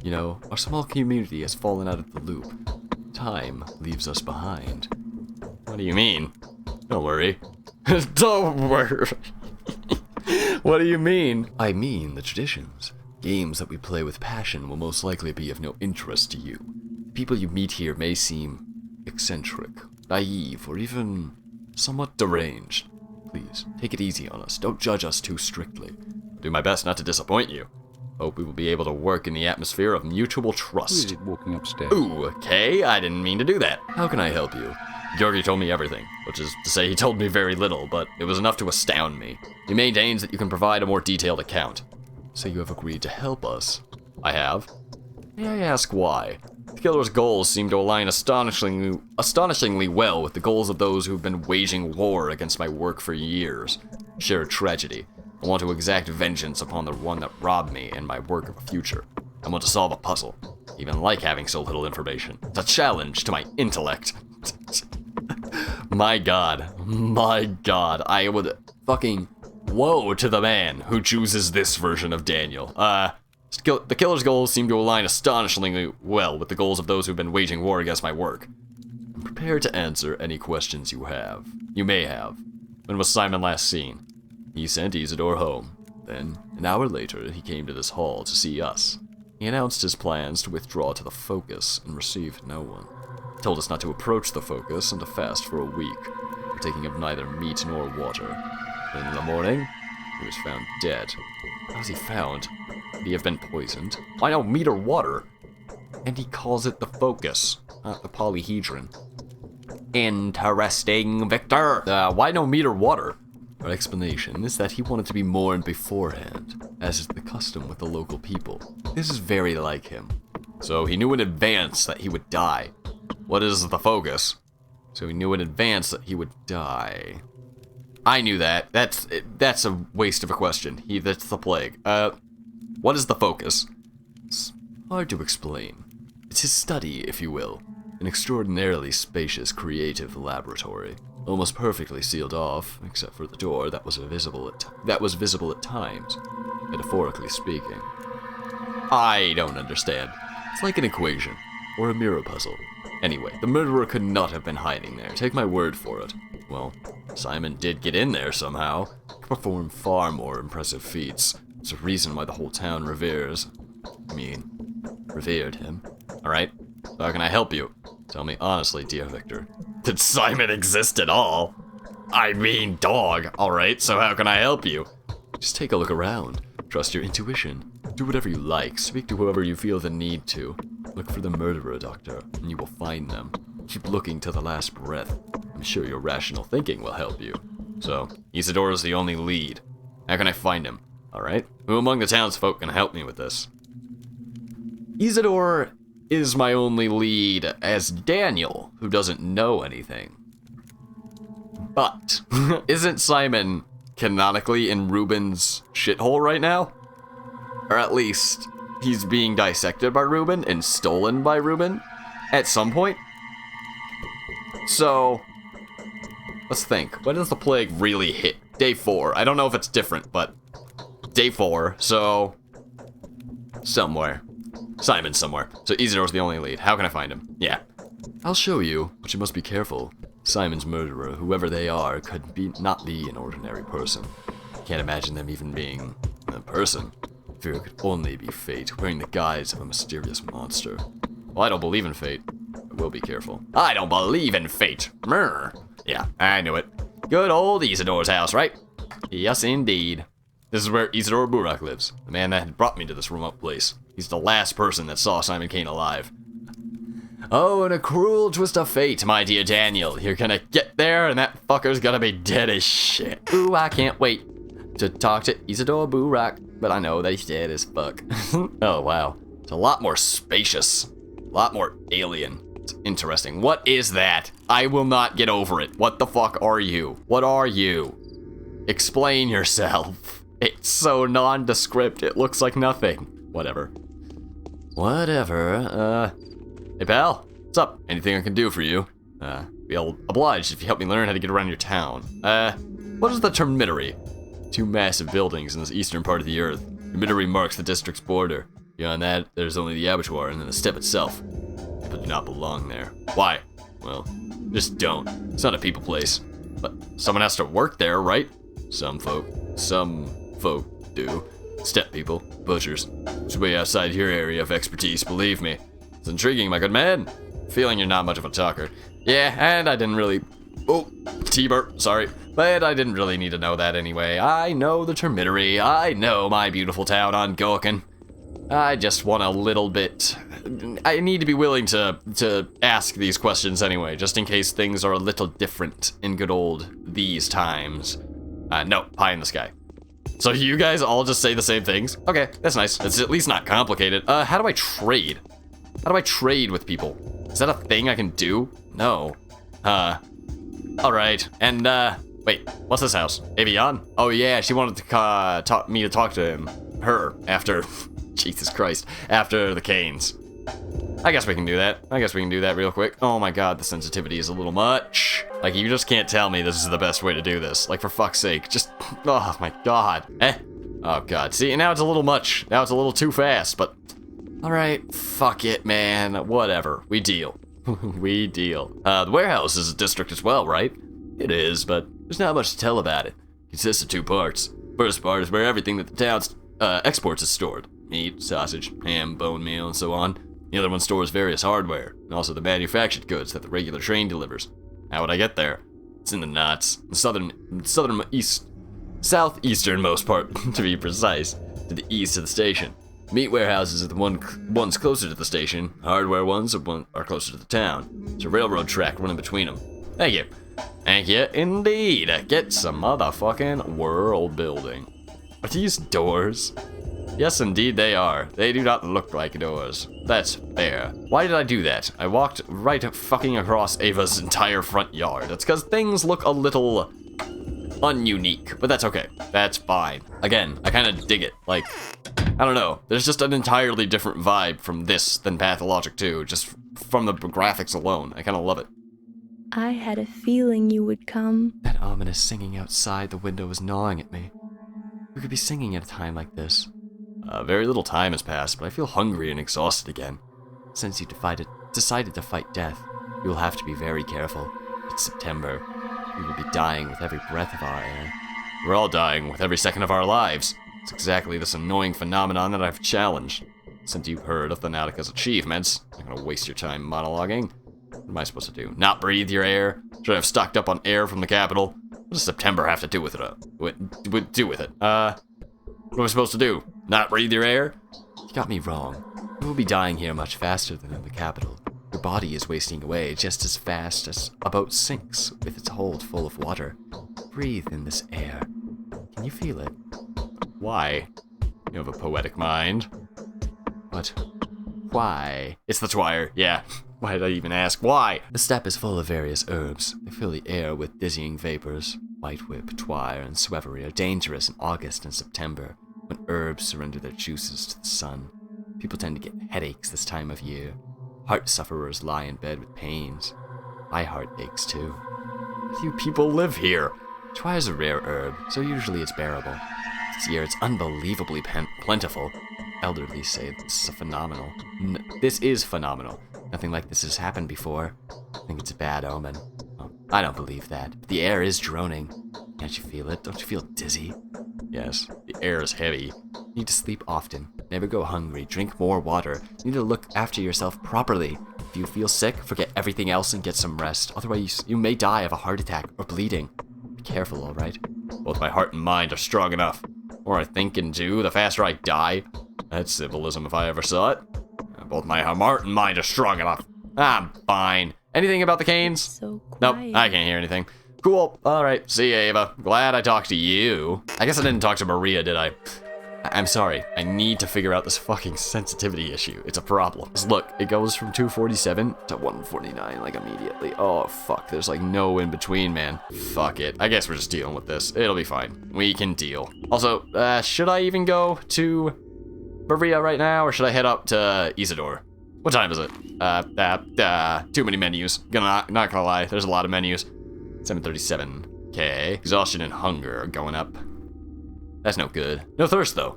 You know, our small community has fallen out of the loop. Time leaves us behind. What do you mean? Don't worry. Don't worry. What do you mean? I mean the traditions. Games that we play with passion will most likely be of no interest to you. People you meet here may seem eccentric, naive, or even somewhat deranged. Please, take it easy on us. Don't judge us too strictly. I'll do my best not to disappoint you. Hope we will be able to work in the atmosphere of mutual trust. Who is it walking upstairs? Ooh, okay, I didn't mean to do that. How can I help you? Georgi told me everything, which is to say he told me very little, but it was enough to astound me. He maintains that you can provide a more detailed account. So you have agreed to help us? I have. May I ask why? The killer's goals seem to align astonishingly well with the goals of those who've been waging war against my work for years. Shared tragedy. I want to exact vengeance upon the one that robbed me and my work of a future. I want to solve a puzzle. I even like having so little information. It's a challenge to my intellect. My god, I would fucking woe to the man who chooses this version of Daniel. The killer's goals seem to align astonishingly well with the goals of those who've been waging war against my work. I'm prepared to answer any questions you have. You may have. When was Simon last seen? He sent Isidor home. Then, an hour later, he came to this hall to see us. He announced his plans to withdraw to the Focus and received no one. He told us not to approach the Focus and to fast for a week, partaking of neither meat nor water. Then in the morning, he was found dead. How was he found? Could he have been poisoned? Why no meat or water? And he calls it the Focus, not the polyhedron. Interesting, Victor. Why no meat or water? Our explanation is that he wanted to be mourned beforehand, as is the custom with the local people. This is very like him. So he knew in advance that he would die. What is the Focus? So he knew in advance that he would die. I knew that. That's a waste of a question. That's the plague. What is the Focus? It's hard to explain. It's his study, if you will. An extraordinarily spacious, creative laboratory. Almost perfectly sealed off, except for the door that was visible at times, metaphorically speaking. I don't understand. It's like an equation, or a mirror puzzle. Anyway, the murderer could not have been hiding there, take my word for it. Well, Simon did get in there somehow. He could perform far more impressive feats. It's a reason why the whole town revered him. Alright, so how can I help you? Tell me honestly, dear Victor. Did Simon exist at all? I mean, dog. Alright, so how can I help you? Just take a look around. Trust your intuition. Do whatever you like. Speak to whoever you feel the need to. Look for the murderer, Doctor, and you will find them. Keep looking to the last breath. I'm sure your rational thinking will help you. So, Isidor is the only lead. How can I find him? Alright, who among the townsfolk can help me with this? Isidor is my only lead as Daniel, who doesn't know anything. But, isn't Simon canonically in Ruben's shithole right now? Or at least, he's being dissected by Ruben and stolen by Ruben at some point? So, let's think. When does the plague really hit? Day 4. I don't know if it's different, but day 4, so somewhere. Simon's somewhere. So Isidor's the only lead. How can I find him? Yeah. I'll show you, but you must be careful. Simon's murderer, whoever they are, could not be an ordinary person. Can't imagine them even being a person. I fear it could only be fate, wearing the guise of a mysterious monster. Well, I don't believe in fate. I will be careful. I don't believe in fate. Mrr. Yeah, I knew it. Good old Isidor's house, right? Yes, indeed. This is where Isidor Burakh lives, the man that had brought me to this remote place. He's the last person that saw Simon Kain alive. Oh, and a cruel twist of fate, my dear Daniel. You're gonna get there, and that fucker's gonna be dead as shit. Ooh, I can't wait to talk to Isidor Burakh, but I know that he's dead as fuck. Oh, wow. It's a lot more spacious. A lot more alien. It's interesting. What is that? I will not get over it. What the fuck are you? What are you? Explain yourself. It's so nondescript. It looks like nothing. Whatever. Whatever. Hey, pal. What's up? Anything I can do for you? Be obliged if you help me learn how to get around your town. What is the Termittery? 2 massive buildings in this eastern part of the earth. Termittery marks the district's border. Beyond that, there's only the abattoir and then the steppe itself. People do not belong there. Why? Well, just don't. It's not a people place. But someone has to work there, right? Some folk do. Steppe people, butchers. It's way outside your area of expertise, believe me. It's intriguing, my good man. Feeling you're not much of a talker. Yeah, and I didn't really... Oh, T-Bert, sorry. But I didn't really need to know that anyway. I know the Termittery. I know my beautiful town on Gorkin. I just want a little bit... I need to be willing to ask these questions anyway, just in case things are a little different in good old these times. No, pie in the sky. So you guys all just say the same things? Okay, that's nice. It's at least not complicated. How do I trade? How do I trade with people? Is that a thing I can do? No. Alright. And, wait, what's this house? Avion? Oh yeah, she wanted to talk to him. Her, after... Jesus Christ. After the Kains. I guess we can do that. I guess we can do that real quick. Oh my god, the sensitivity is a little much. Like, you just can't tell me this is the best way to do this. Like, for fuck's sake, just... Oh my god. Oh god. See, now it's a little much. Now it's a little too fast, but... Alright, fuck it, man. Whatever. We deal. We deal. The warehouse is a district as well, right? It is, but there's not much to tell about it. It consists of 2 parts. First part is where everything that the town's exports is stored. Meat, sausage, ham, bone meal, and so on. The other one stores various hardware, and also the manufactured goods that the regular train delivers. How would I get there? It's in the knots. The southeasternmost part, to be precise, to the east of the station. Meat warehouses are the ones closer to the station. Hardware ones are closer to the town. There's a railroad track running between them. Thank you. Thank you, indeed. Get some motherfucking world building. Are these doors? Yes, indeed they are. They do not look like doors. That's fair. Why did I do that? I walked right fucking across Ava's entire front yard. It's because things look a little ununique, but that's okay. That's fine. Again, I kind of dig it. Like, I don't know. There's just an entirely different vibe from this than Pathologic 2, just from the graphics alone. I kind of love it. I had a feeling you would come. That ominous singing outside the window was gnawing at me. Who could be singing at a time like this? Very little time has passed, but I feel hungry and exhausted again. Since you decided to fight death, you will have to be very careful. It's September. We will be dying with every breath of our air. We're all dying with every second of our lives. It's exactly this annoying phenomenon that I've challenged. Since you've heard of the Nautica's achievements, I'm not gonna waste your time monologuing. What am I supposed to do? Not breathe your air? Should I have stocked up on air from the capital? What does September have to do with it? What am I supposed to do? Not breathe your air? You got me wrong. You will be dying here much faster than in the capital. Your body is wasting away just as fast as a boat sinks with its hold full of water. Breathe in this air. Can you feel it? Why? You have a poetic mind. What? Why? It's the twire, yeah. Why did I even ask? Why? The steppe is full of various herbs. They fill the air with dizzying vapors. Whitewhip, twire, and swevery are dangerous in August and September, when herbs surrender their juices to the sun. People tend to get headaches this time of year. Heart sufferers lie in bed with pains. My heart aches too. You people live here. Twire's a rare herb, so usually it's bearable. This year it's unbelievably plentiful. Elderly say this is phenomenal. This is phenomenal. Nothing like this has happened before. I think it's a bad omen. Oh, I don't believe that. But the air is droning. Can't you feel it? Don't you feel dizzy? Yes, the air is heavy. You need to sleep often. Never go hungry. Drink more water. You need to look after yourself properly. If you feel sick, forget everything else and get some rest. Otherwise, you may die of a heart attack or bleeding. Be careful, alright? Both my heart and mind are strong enough. The more I think and do, the faster I die. That's symbolism if I ever saw it. Both my heart and mind are strong enough. I'm fine. Anything about the Kains? So quiet. Nope, I can't hear anything. Cool. Alright, see ya, Ava. Glad I talked to you. I guess I didn't talk to Maria, did I? I'm sorry. I need to figure out this fucking sensitivity issue. It's a problem. Look, it goes from 247 to 149, like, immediately. Oh, fuck. There's, like, no in between, man. Fuck it. I guess we're just dealing with this. It'll be fine. We can deal. Also, should I even go to Maria right now, or should I head up to Isidor? What time is it? Too many menus. Not gonna lie. There's a lot of menus. 7:37. Okay. Exhaustion and hunger are going up. That's no good. No thirst, though.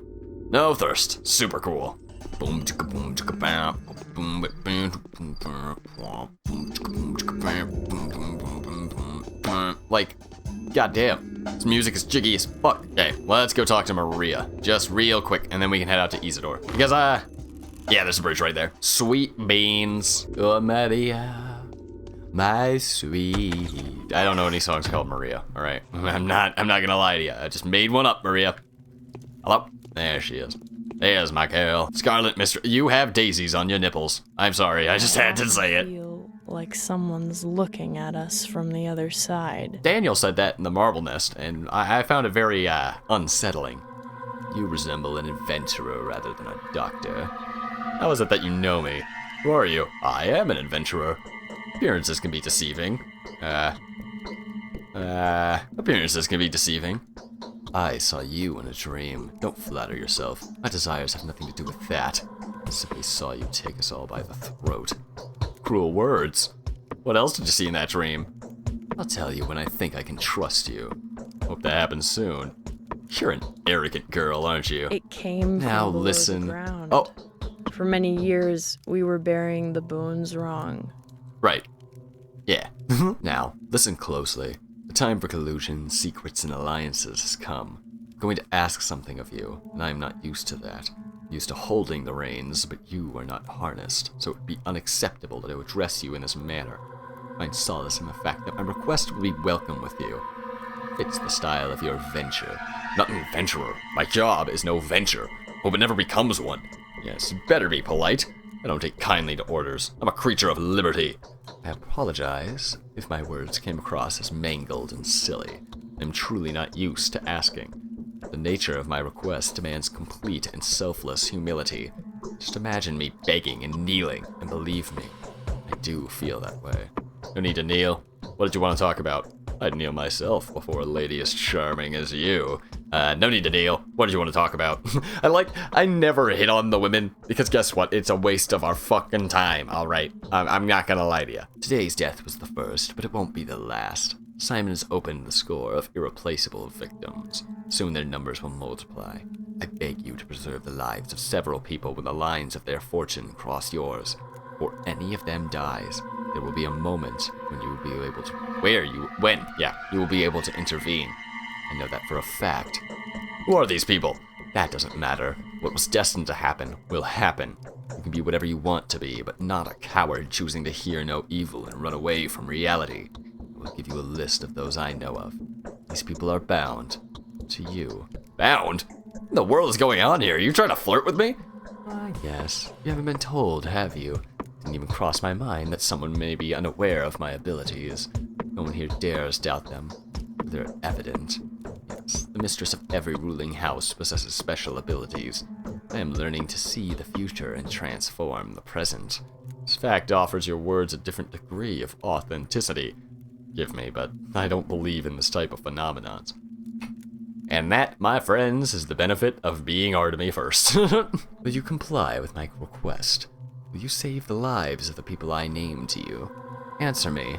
No thirst. Super cool. Boom, chicka, boom, chicka, bam. Boom, boom, boom, boom. Like, goddamn. This music is jiggy as fuck. Okay, let's go talk to Maria. Just real quick, and then we can head out to Isidor. Because, yeah, there's a bridge right there. Sweet beans. Oh, Maria, my sweet. I don't know any songs called Maria. All right, I'm not gonna lie to you. I just made one up, Maria. Hello? There she is. There's my girl. Scarlet Mistress. You have daisies on your nipples. I'm sorry. I just had to say it. I feel like someone's looking at us from the other side. Daniel said that in the Marble Nest, and I found it very unsettling. You resemble an adventurer rather than a doctor. How is it that you know me? Who are you? I am an adventurer. Appearances can be deceiving. Appearances can be deceiving. I saw you in a dream. Don't flatter yourself. My desires have nothing to do with that. I simply saw you take us all by the throat. Cruel words. What else did you see in that dream? I'll tell you when I think I can trust you. Hope that happens soon. You're an arrogant girl, aren't you? It came now from below listen. the ground. Oh, For many years, we were burying the bones wrong. right. Yeah. Now, listen closely. The time for collusion, secrets, and alliances has come. I'm going to ask something of you, and I'm not used to that. I'm used to holding the reins, but you are not harnessed, so it would be unacceptable to address you in this manner. Find solace in the fact that my request will be welcome with you. It's the style of your venture. Not an adventurer. My job is no venture. Hope it never becomes one. Yes, better be polite. I don't take kindly to orders. I'm a creature of liberty. I apologize if my words came across as mangled and silly. I'm truly not used to asking. The nature of my request demands complete and selfless humility. Just imagine me begging and kneeling, and believe me, I do feel that way. No need to kneel. What did you want to talk about? I'd kneel myself before a lady as charming as you. No need to kneel. What did you want to talk about? I never hit on the women, because guess what? It's a waste of our fucking time, alright? I'm not gonna lie to you. Today's death was the first, but it won't be the last. Simon has opened the score of irreplaceable victims. Soon their numbers will multiply. I beg you to preserve the lives of several people when the lines of their fortune cross yours. Or any of them dies, there will be a moment when you will be able to... you will be able to intervene. I know that for a fact. Who are these people? That doesn't matter. What was destined to happen will happen. You can be whatever you want to be, but not a coward choosing to hear no evil and run away from reality. I will give you a list of those I know of. These people are bound to you. Bound? What in the world is going on here? Are you trying to flirt with me? Yes. You haven't been told, have you? Didn't even cross my mind that someone may be unaware of my abilities. No one here dares doubt them. They're evident. Yes, the mistress of every ruling house possesses special abilities. I am learning to see the future and transform the present. This fact offers your words a different degree of authenticity. Forgive me, but I don't believe in this type of phenomenon. And that, my friends, is the benefit of being Artemy first. Will you comply with my request? Will you save the lives of the people I name to you? Answer me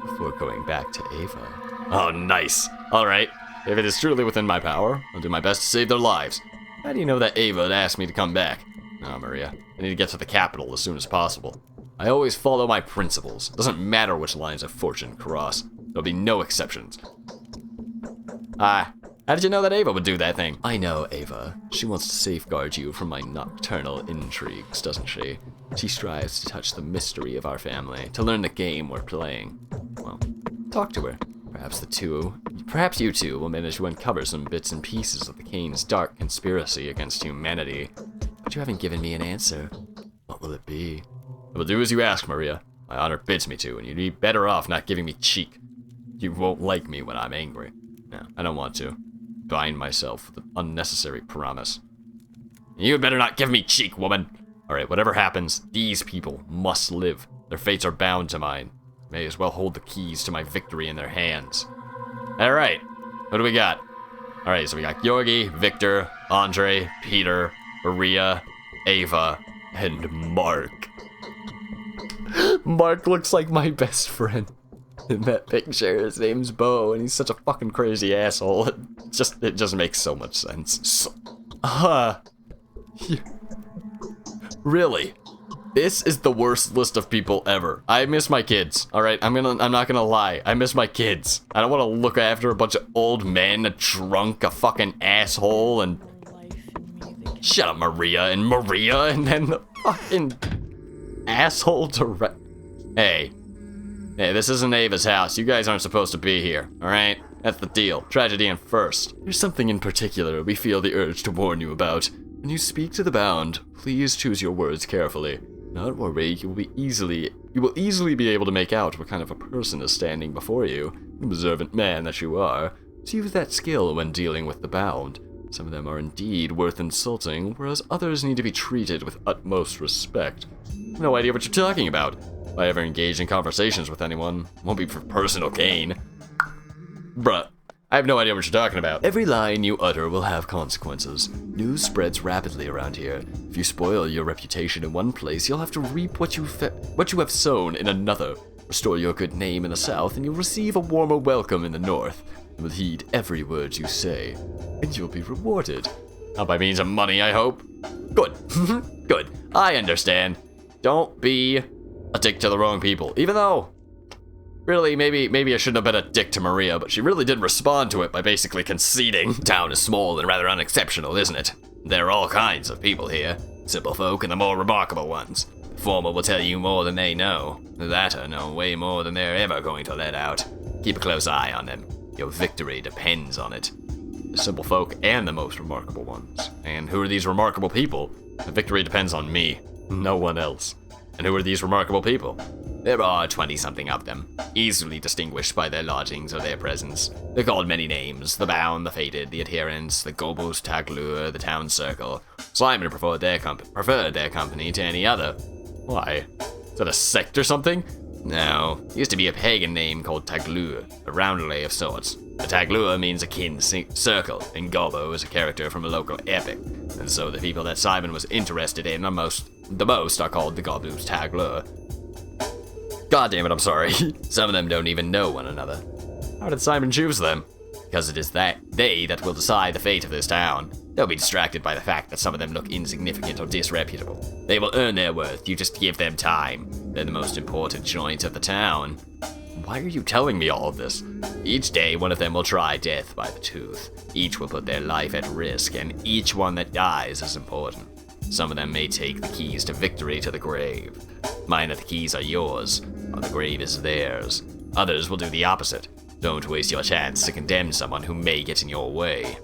before going back to Ava. Oh, nice. All right. If it is truly within my power, I'll do my best to save their lives. How do you know that Ava had asked me to come back? Oh, Maria, I need to get to the capital as soon as possible. I always follow my principles. Doesn't matter which lines of fortune cross. There'll be no exceptions. How did you know that Ava would do that thing? I know Ava. She wants to safeguard you from my nocturnal intrigues, doesn't she? She strives to touch the mystery of our family, to learn the game we're playing. Well, talk to her. Perhaps you two will manage to uncover some bits and pieces of the Kain's dark conspiracy against humanity. But you haven't given me an answer. What will it be? I will do as you ask, Maria. My honor bids me to, and you'd be better off not giving me cheek. You won't like me when I'm angry. No, I don't want to. Bind myself with an unnecessary promise. You'd better not give me cheek, woman. Alright, whatever happens, these people must live. Their fates are bound to mine. May as well hold the keys to my victory in their hands. Alright, what do we got? Alright, so we got Georgi, Victor, Andre, Peter, Maria, Ava, and Mark. Mark looks like my best friend in that picture. His name's Bo, and he's such a fucking crazy asshole. It just makes so much sense. Really? This is the worst list of people ever. I miss my kids. All right, I'm not gonna lie. I miss my kids. I don't want to look after a bunch of old men, a drunk, a fucking asshole, and shut up, Maria, and then the fucking asshole direct. Hey, this isn't Ava's house. You guys aren't supposed to be here. All right, that's the deal. Tragedy in first. There's something in particular we feel the urge to warn you about. When you speak to the bound, please choose your words carefully. Not worry, you will easily be able to make out what kind of a person is standing before you, the observant man that you are. So use that skill when dealing with the bound. Some of them are indeed worth insulting, whereas others need to be treated with utmost respect. I have no idea what you're talking about. If I ever engage in conversations with anyone, it won't be for personal gain. Bruh. I have no idea what you're talking about. Every line you utter will have consequences. News spreads rapidly around here. If you spoil your reputation in one place, you'll have to reap what you have sown in another. Restore your good name in the south, and you'll receive a warmer welcome in the north. You will heed every word you say, and you'll be rewarded. Not by means of money, I hope. Good. Good. I understand. Don't be a dick to the wrong people, even though... Really, maybe I shouldn't have been a dick to Maria, but she really did respond to it by basically conceding. Town is small and rather unexceptional, isn't it? There are all kinds of people here. Simple folk and the more remarkable ones. The former will tell you more than they know. The latter know way more than they're ever going to let out. Keep a close eye on them. Your victory depends on it. The simple folk and the most remarkable ones. And who are these remarkable people? The victory depends on me, no one else. And who are these remarkable people? There are 20-something of them, easily distinguished by their lodgings or their presence. They're called many names: the bound, the fated, the adherents, the Gobus Taglur, the town circle. Simon preferred their company to any other. Why? Is that a sect or something? No, it used to be a pagan name called Taglur, a roundelay of sorts. The Taglur means a kin circle, and Gobo is a character from a local epic. And so the people that Simon was interested in the most are called the Gobus Taglur. God damn it, I'm sorry. Some of them don't even know one another. How did Simon choose them? Because it is they that will decide the fate of this town. Don't be distracted by the fact that some of them look insignificant or disreputable. They will earn their worth, you just give them time. They're the most important joint of the town. Why are you telling me all of this? Each day, one of them will try death by the tooth. Each will put their life at risk, and each one that dies is important. Some of them may take the keys to victory to the grave. Mine, the keys are yours, while the grave is theirs. Others will do the opposite. Don't waste your chance to condemn someone who may get in your way.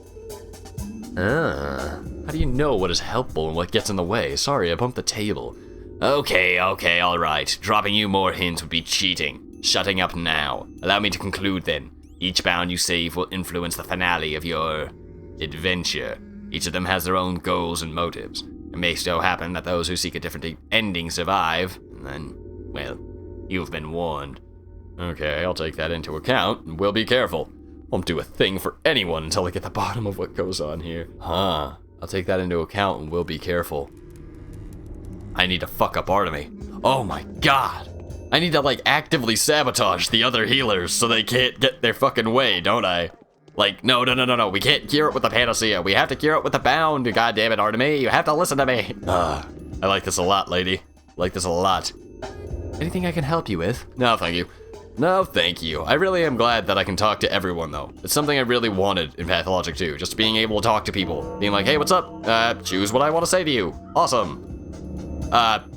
How do you know what is helpful and what gets in the way? Sorry, I bumped the table. Okay, alright. Dropping you more hints would be cheating. Shutting up now. Allow me to conclude then. Each bound you save will influence the finale of your adventure. Each of them has their own goals and motives. It may so happen that those who seek a different ending survive, and then, well, you've been warned. Okay, I'll take that into account, and we'll be careful. Won't do a thing for anyone until I get the bottom of what goes on here. I'll take that into account, and we'll be careful. I need to fuck up Artemy. Oh my god! I need to, actively sabotage the other healers so they can't get their fucking way, don't I? No. We can't cure it with the panacea. We have to cure it with the bound. God damn it, Artemy. You have to listen to me. I like this a lot, lady. I like this a lot. Anything I can help you with? No, thank you. No, thank you. I really am glad that I can talk to everyone, though. It's something I really wanted in Pathologic 2, just being able to talk to people. Being like, hey, what's up? Choose what I want to say to you. Awesome.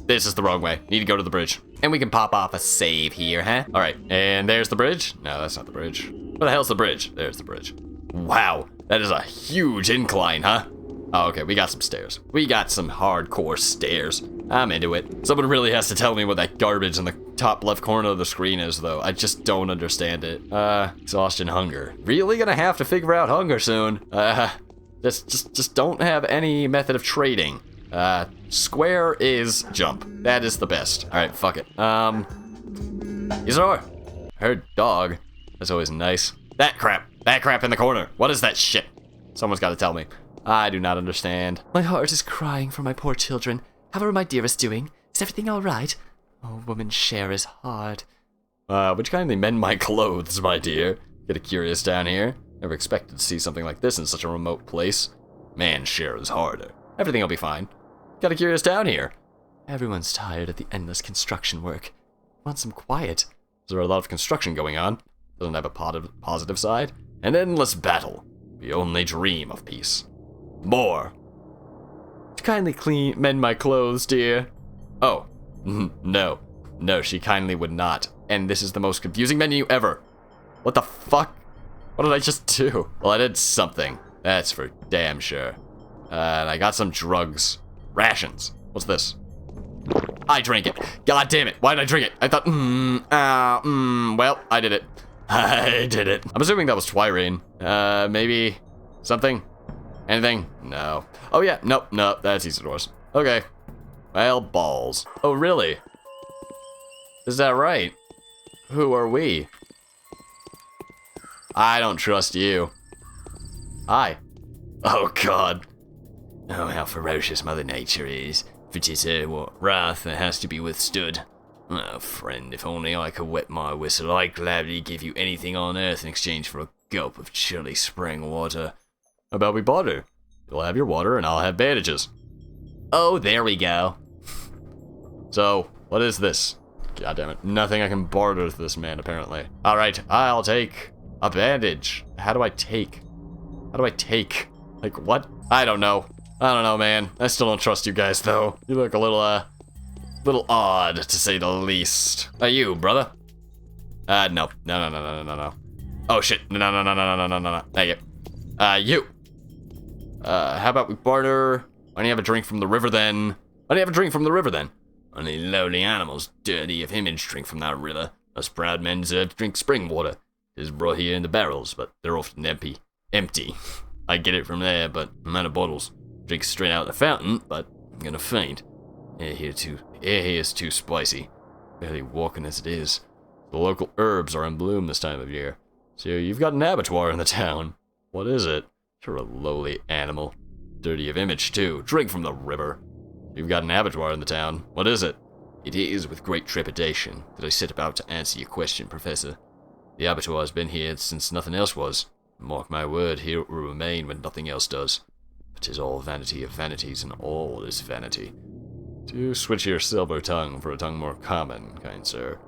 This is the wrong way. Need to go to the bridge. And we can pop off a save here, huh? All right, and there's the bridge. No, that's not the bridge. Where the hell's the bridge? There's the bridge. Wow, that is a huge incline, huh? Oh, okay, we got some stairs. We got some hardcore stairs. I'm into it. Someone really has to tell me what that garbage in the top left corner of the screen is, though. I just don't understand it. Exhaustion, hunger. Really gonna have to figure out hunger soon. Just don't have any method of trading. Square is jump. That is the best. All right, fuck it. Isidor. Her dog. That's always nice. That crap in the corner. What is that shit? Someone's got to tell me. I do not understand. My heart is crying for my poor children. How are my dearest doing? Is everything all right? Oh, woman's share is hard. Would you kindly mend my clothes, my dear? Get a curious down here. Never expected to see something like this in such a remote place. Man's share is harder. Everything will be fine. Got a curious down here. Everyone's tired of the endless construction work. Want some quiet. Is there a lot of construction going on? Doesn't have a positive side. An endless battle. We only dream of peace. More. Would you kindly mend my clothes, dear? Oh, no. No, she kindly would not. And this is the most confusing menu ever. What the fuck? What did I just do? Well, I did something. That's for damn sure. And I got some drugs. Rations. What's this? I drank it. God damn it. Why did I drink it? I thought, well, I did it. I did it. I'm assuming that was Twirane. Maybe something? Anything? No. Oh yeah, nope, that's Isidor's. Okay. Well, balls. Oh, really? Is that right? Who are we? I don't trust you. Hi. Oh, God. Oh, how ferocious Mother Nature is. For 'tis her wrath that has to be withstood. Oh, friend, if only I could wet my whistle, I'd gladly give you anything on earth in exchange for a gulp of chilly spring water. How about we barter? You'll have your water and I'll have bandages. Oh, there we go. So, what is this? God damn it. Nothing I can barter with this man, apparently. Alright, I'll take a bandage. How do I take? Like, what? I don't know. Man. I still don't trust you guys, though. You look a little odd, to say the least. You, brother? No. Oh, shit. No. Thank you. You. How about we barter? Why don't you have a drink from the river, then? Only lowly animals, dirty of image, drink from that river. Us proud men deserve to drink spring water. It is brought here in the barrels, but they're often empty. I get it from there, but I'm out of bottles. Drink straight out of the fountain, but I'm gonna faint. Air here is too spicy. Barely walking as it is. The local herbs are in bloom this time of year. So you've got an abattoir in the town. What is it? You're a lowly animal. Dirty of image, too. Drink from the river. You've got an abattoir in the town. What is it? It is with great trepidation that I set about to answer your question, Professor. The abattoir has been here since nothing else was. Mark my word, here it will remain when nothing else does. But 'tis all vanity of vanities, and all is vanity. Do switch your silver tongue for a tongue more common, kind sir.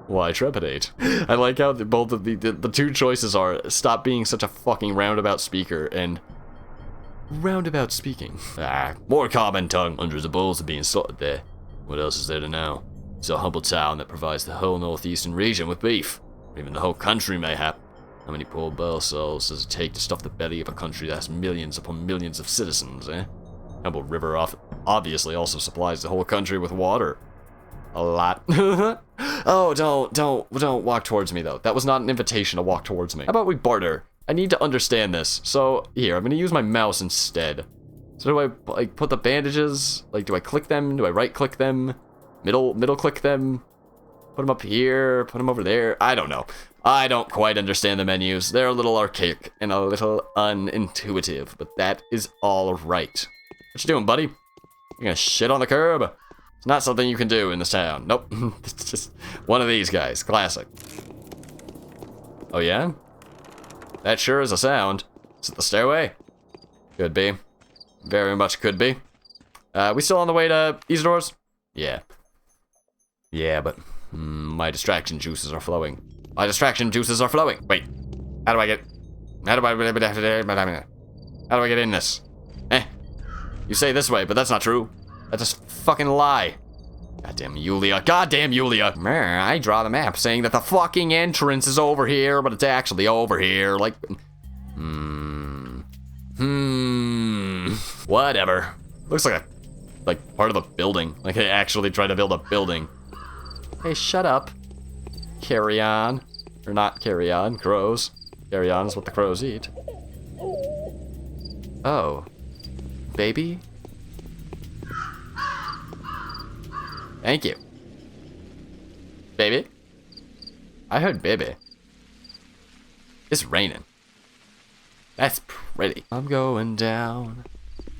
Why trepidate? I like how both of the two choices are stop being such a fucking roundabout speaker and roundabout speaking. More common tongue. Hundreds of bulls are being slaughtered there. What else is there to know? It's a humble town that provides the whole northeastern region with beef. Or even the whole country, mayhap. How many poor bell souls does it take to stuff the belly of a country that has millions upon millions of citizens, eh? Humble River obviously also supplies the whole country with water. A lot. Oh, don't walk towards me, though. That was not an invitation to walk towards me. How about we barter? I need to understand this. So, here, I'm gonna use my mouse instead. So do I, like, put the bandages? Like, do I click them? Do I right-click them? Middle click them? Put them up here? Put them over there? I don't know. I don't quite understand the menus. They're a little archaic and a little unintuitive, but that is all right. What you doing, buddy? You gonna shit on the curb? It's not something you can do in this town. Nope. It's just one of these guys. Classic. Oh, yeah? That sure is a sound. Is it the stairway? Could be. Very much could be. We still on the way to Isidor's? Yeah. Yeah, but my distraction juices are flowing. My distraction juices are flowing. Wait, how do I get in this? You say this way, but that's not true. That's a fucking lie. Goddamn Yulia. Goddamn Yulia. I draw the map saying that the fucking entrance is over here, but it's actually over here. Like, whatever. Looks like part of a building. Like they actually tried to build a building. Hey, shut up. Carry on. Or not carry on, crows. Carry on is what the crows eat. Oh. Baby? Thank you. Baby? I heard baby. It's raining. That's pretty. I'm going down.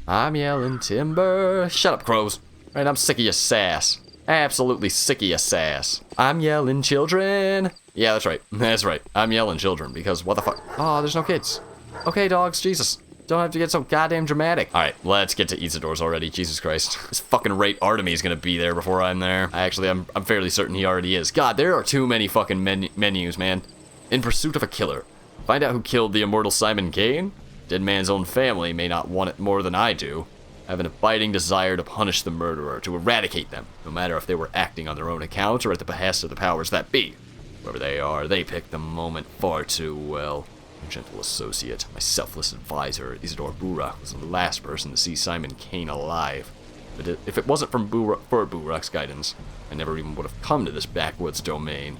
I'm yelling timber. Shut up, crows. Right, I'm sick of your sass. Absolutely sick of your sass. I'm yelling children. Yeah, that's right. That's right. I'm yelling children because what the fuck? Oh, there's no kids. Okay, dogs, Jesus. Don't have to get so goddamn dramatic. All right, let's get to Isidor's already. Jesus Christ. This fucking rate Artemis gonna be there before I'm there. I'm fairly certain he already is. God, there are too many fucking menus, man. In pursuit of a killer. Find out who killed the immortal Simon Kain? Dead man's own family may not want it more than I do. I have an abiding desire to punish the murderer, to eradicate them, no matter if they were acting on their own account or at the behest of the powers that be. Whoever they are, they picked the moment far too well. My gentle associate, my selfless advisor, Isidor Burakh, was the last person to see Simon Kain alive. But if it wasn't for Burakh's guidance, I never even would have come to this backwoods domain.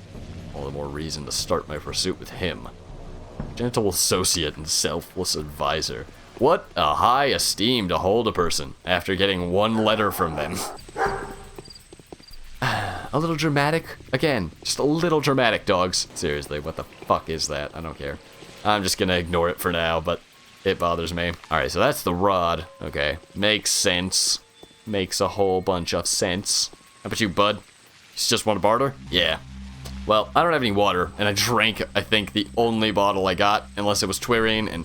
All the more reason to start my pursuit with him. Gentle associate and selfless advisor. What a high esteem to hold a person after getting one letter from them. A little dramatic? Again, just a little dramatic, dogs. Seriously, what the fuck is that? I don't care. I'm just gonna ignore it for now, but it bothers me. Alright, so that's the rod. Okay, makes sense. Makes a whole bunch of sense. How about you, bud? You just want to barter? Yeah. Well, I don't have any water, and I drank, I think, the only bottle I got, unless it was Twirine and...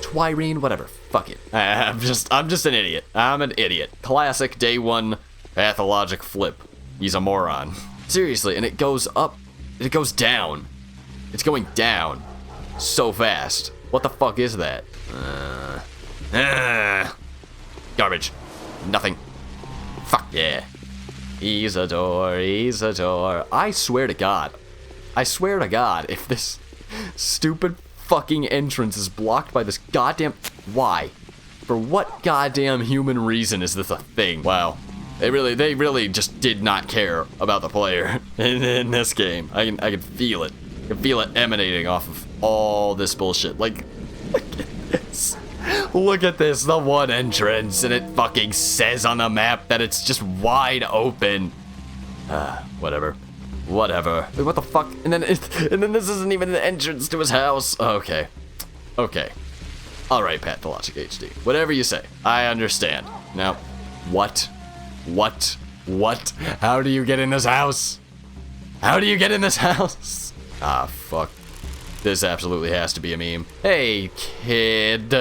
Twirine? Whatever. Fuck it. I'm just an idiot. I'm an idiot. Classic day one pathologic flip. He's a moron. Seriously, and it goes up. It goes down. It's going down. So fast. What the fuck is that? Garbage. Nothing. Fuck yeah. Isidor, Isidor. I swear to God, if this stupid fucking entrance is blocked by this goddamn... Why? For what goddamn human reason is this a thing? Wow. They really just did not care about the player in this game. I can feel it. I can feel it emanating off of all this bullshit. Like, look at this. Look at this, the one entrance, and it fucking says on the map that it's just wide open. Whatever. Whatever. Wait, what the fuck? And then this isn't even an entrance to his house. Okay. Okay. Alright, Pathologic HD. Whatever you say. I understand. Now, what? How do you get in this house? How do you get in this house? Ah, fuck. This absolutely has to be a meme. Hey, kid.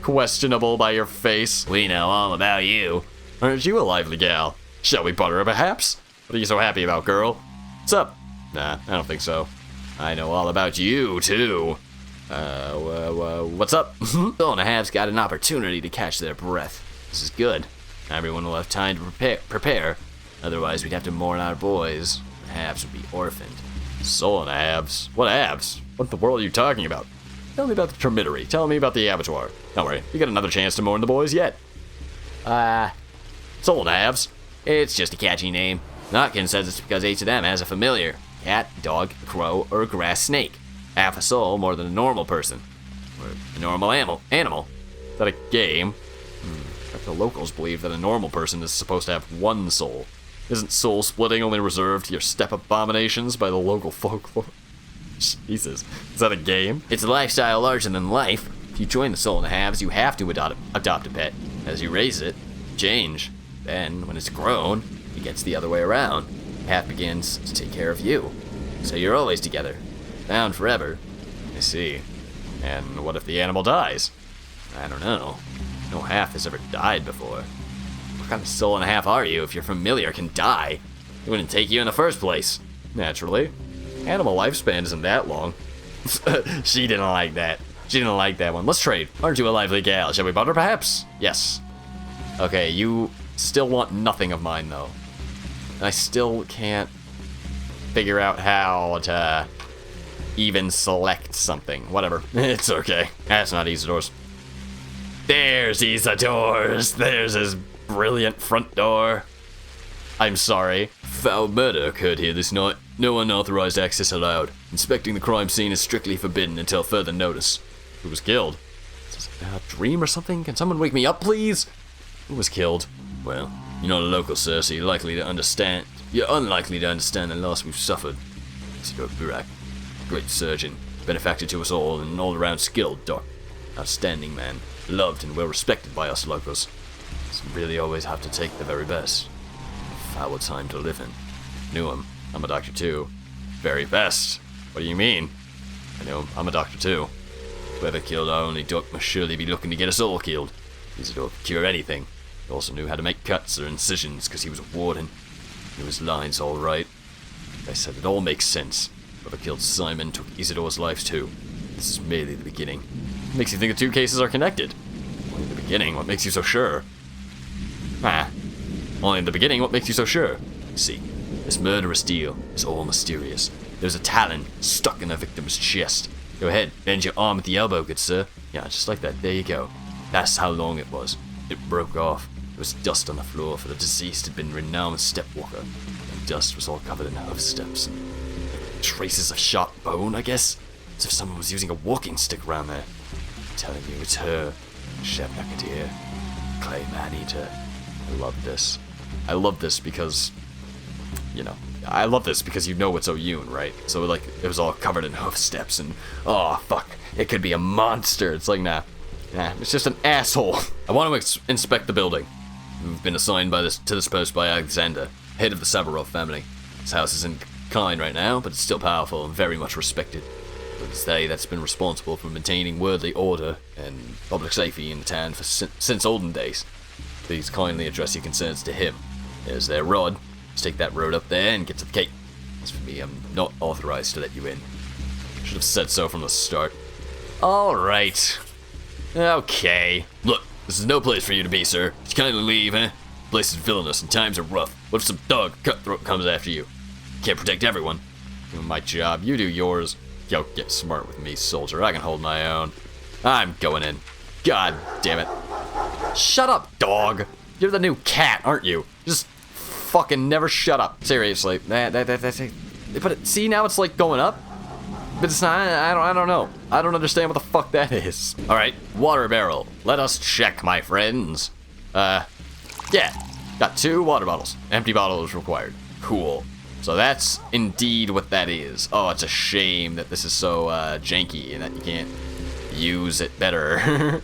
Questionable by your face. We know all about you. Aren't you a lively gal? Shall we butter perhaps? What are you so happy about, girl? What's up? Nah, I don't think so. I know all about you, too. What's up? Soul and a Half's got an opportunity to catch their breath. This is good. Everyone will have time to prepare. Otherwise, we'd have to mourn our boys. The Halves would be orphaned. Soul and a Halves? What Halves? What the world are you talking about? Tell me about the termitery. Tell me about the abattoir. Don't worry, you got another chance to mourn the boys yet. Soul and Halves. It's just a catchy name. Notkin says it's because each of them has a familiar. Cat, dog, crow, or grass snake. Half a soul more than a normal person. Or a normal animal. Is that a game? The locals believe that a normal person is supposed to have one soul. Isn't soul splitting only reserved to your steppe abominations by the local folklore? Jesus. Is that a game? It's a lifestyle larger than life. If you join the Soul and a Halves, you have to adopt a pet. As you raise it, change. Then, when it's grown, it gets the other way around. The half begins to take care of you. So you're always together. Bound forever. I see. And what if the animal dies? I don't know. No half has ever died before. What kind of soul and a half are you if your familiar can die? It wouldn't take you in the first place. Naturally. Animal lifespan isn't that long. She didn't like that. She didn't like that one. Let's trade. Aren't you a lively gal? Shall we butter, perhaps? Yes. Okay, you still want nothing of mine, though. And I still can't figure out how to even select something. Whatever. It's okay. That's not Isidor's. There's Isidor's. There's his brilliant front door. I'm sorry. Foul murder occurred here this night. No unauthorized access allowed. Inspecting the crime scene is strictly forbidden until further notice. Who was killed? Is this a dream or something? Can someone wake me up, please? Who was killed? Well, you're not a local, sir, so you're unlikely to understand the loss we've suffered. Isidor Burakh, great surgeon, benefactor to us all, and an all-around skilled doc. Outstanding man, loved and well respected by us locals. So really always have to take the very best. Foul time to live in. Knew him. I'm a doctor too. Very best. What do you mean? I know him. I'm a doctor too. Whoever killed our only doc must surely be looking to get us all killed. Isidor could cure anything. He also knew how to make cuts or incisions because he was a warden. Knew his lines all right. Like I said, it all makes sense. Whoever killed Simon took Isidor's life too. This is merely the beginning. Makes you think the two cases are connected. Only in the beginning, what makes you so sure? Only in the beginning, what makes you so sure? See, this murderous deal is all mysterious. There's a talon stuck in the victim's chest. Go ahead, bend your arm at the elbow, good sir. Yeah, just like that, there you go. That's how long it was. It broke off. There was dust on the floor, for the deceased had been a renowned stepwalker. The dust was all covered in hoof steps and traces of sharp bone, I guess. As if someone was using a walking stick around there. I'm telling you, it's her. Chef Nakadir. Clay man-eater. I love this. I love this because, you know, I love this because you know it's Oyun, right? So, like, it was all covered in hoof steps and, oh, fuck, it could be a monster. It's like, nah, it's just an asshole. I want to inspect the building. We've been assigned to this post by Alexander, head of the Sabarov family. His house is in decline right now, but it's still powerful and very much respected. It's they that's been responsible for maintaining worldly order and public safety in the town since olden days. Please kindly address your concerns to him. There's their rod. Let's take that road up there and get to the gate. As for me, I'm not authorized to let you in. Should have said so from the start. Alright. Okay. Look, this is no place for you to be, sir. Just kindly leave, eh? The place is villainous and times are rough. What if some dog cutthroat comes after you? Can't protect everyone. Do my job, you do yours. Yo, get smart with me, soldier. I can hold my own. I'm going in. God damn it. Shut up, dog. You're the new cat, aren't you? Just fucking never shut up. Seriously. That's it. But see, now it's like going up. But it's not, I don't know. I don't understand what the fuck that is. Alright, water barrel. Let us check, my friends. Yeah. Got 2 water bottles. Empty bottle is required. Cool. So that's indeed what that is. Oh, it's a shame that this is so janky and that you can't use it better.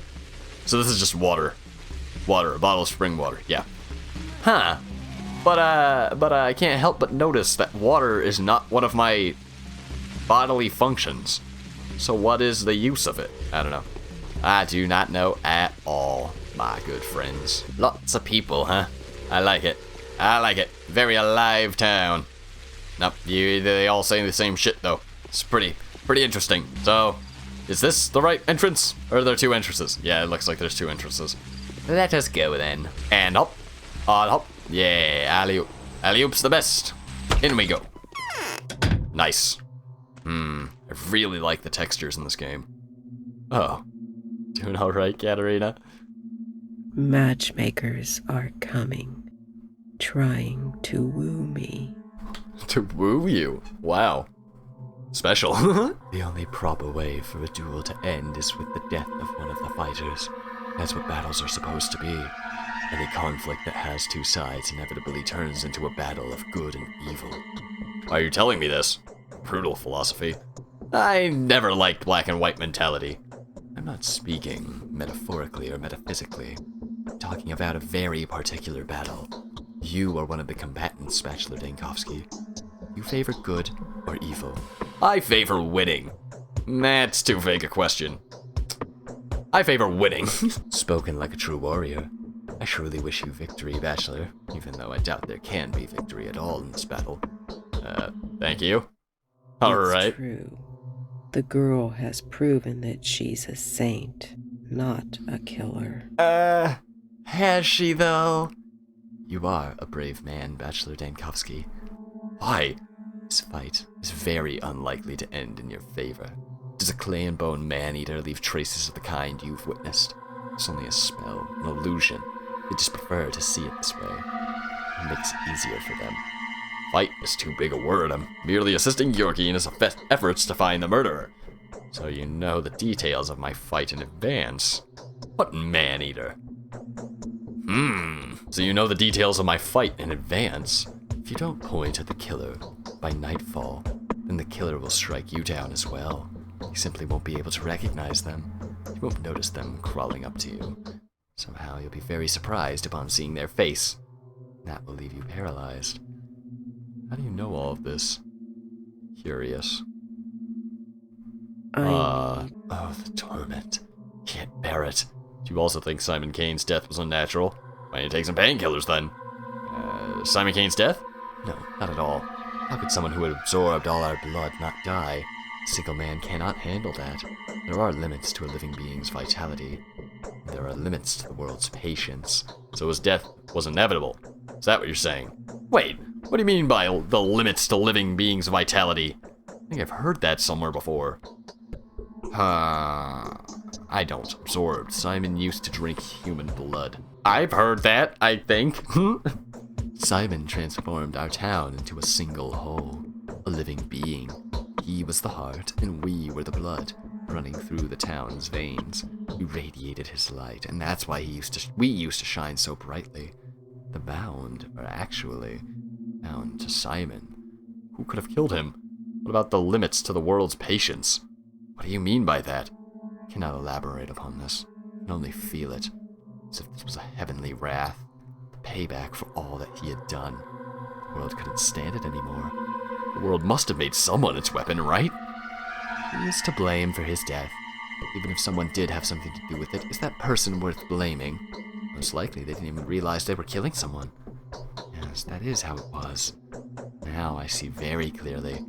So this is just water. Water, a bottle of spring water, yeah. Huh. But I can't help but notice that water is not one of my bodily functions. So what is the use of it? I don't know. I do not know at all, my good friends. Lots of people, huh? I like it. I like it. Very alive town. Nope, they all say the same shit though. It's pretty interesting. So, is this the right entrance? Or are there 2 entrances? Yeah, it looks like there's 2 entrances. Let us go then. And up. On hop. Yeah, alley-oop. Alley-oop's the best. In we go. Nice. I really like the textures in this game. Oh. Doing alright, Katerina? Matchmakers are coming, trying to woo me. To woo you? Wow. Special. The only proper way for a duel to end is with the death of one of the fighters. That's what battles are supposed to be. Any conflict that has 2 sides inevitably turns into a battle of good and evil. Are you telling me this? Brutal philosophy. I never liked black and white mentality. I'm not speaking metaphorically or metaphysically. I'm talking about a very particular battle. You are one of the combatants, Bachelor Dankowski. You favor good or evil? I favor winning. That's too vague a question. I favor winning. Spoken like a true warrior. I surely wish you victory, Bachelor, even though I doubt there can be victory at all in this battle. Thank you. Alright. It's true. The girl has proven that she's a saint, not a killer. Has she, though? You are a brave man, Bachelor Dankowski. Why? This fight is very unlikely to end in your favor. Does a clay and bone man-eater leave traces of the kind you've witnessed? It's only a spell, an illusion. They just prefer to see it this way. It makes it easier for them. Fight is too big a word. I'm merely assisting Yorkie in his efforts to find the murderer. So you know the details of my fight in advance. What man-eater? So you know the details of my fight in advance. If you don't point at the killer by nightfall, then the killer will strike you down as well. You simply won't be able to recognize them. You won't notice them crawling up to you. Somehow you'll be very surprised upon seeing their face. That will leave you paralyzed. How do you know all of this? Curious. Oh, the torment. Can't bear it. Do you also think Simon Kain's death was unnatural? Why don't you take some painkillers then? Simon Kain's death? No, not at all. How could someone who had absorbed all our blood not die? A single man cannot handle that. There are limits to a living being's vitality. There are limits to the world's patience. So his death was inevitable. Is that what you're saying? Wait, what do you mean by the limits to living beings' vitality? I think I've heard that somewhere before. I don't absorb. Simon used to drink human blood. I've heard that, I think. Simon transformed our town into a single whole, a living being. He was the heart, and we were the blood, running through the town's veins. We radiated his light, and that's why we used to shine so brightly. The bound are actually bound to Simon. Who could have killed him? What about the limits to the world's patience? What do you mean by that? I cannot elaborate upon this. I can only feel it, as if this was a heavenly wrath, the payback for all that he had done. The world couldn't stand it anymore. The world must have made someone its weapon, right? Who is to blame for his death? Even if someone did have something to do with it, is that person worth blaming? Most likely they didn't even realize they were killing someone. Yes, that is how it was. Now I see very clearly.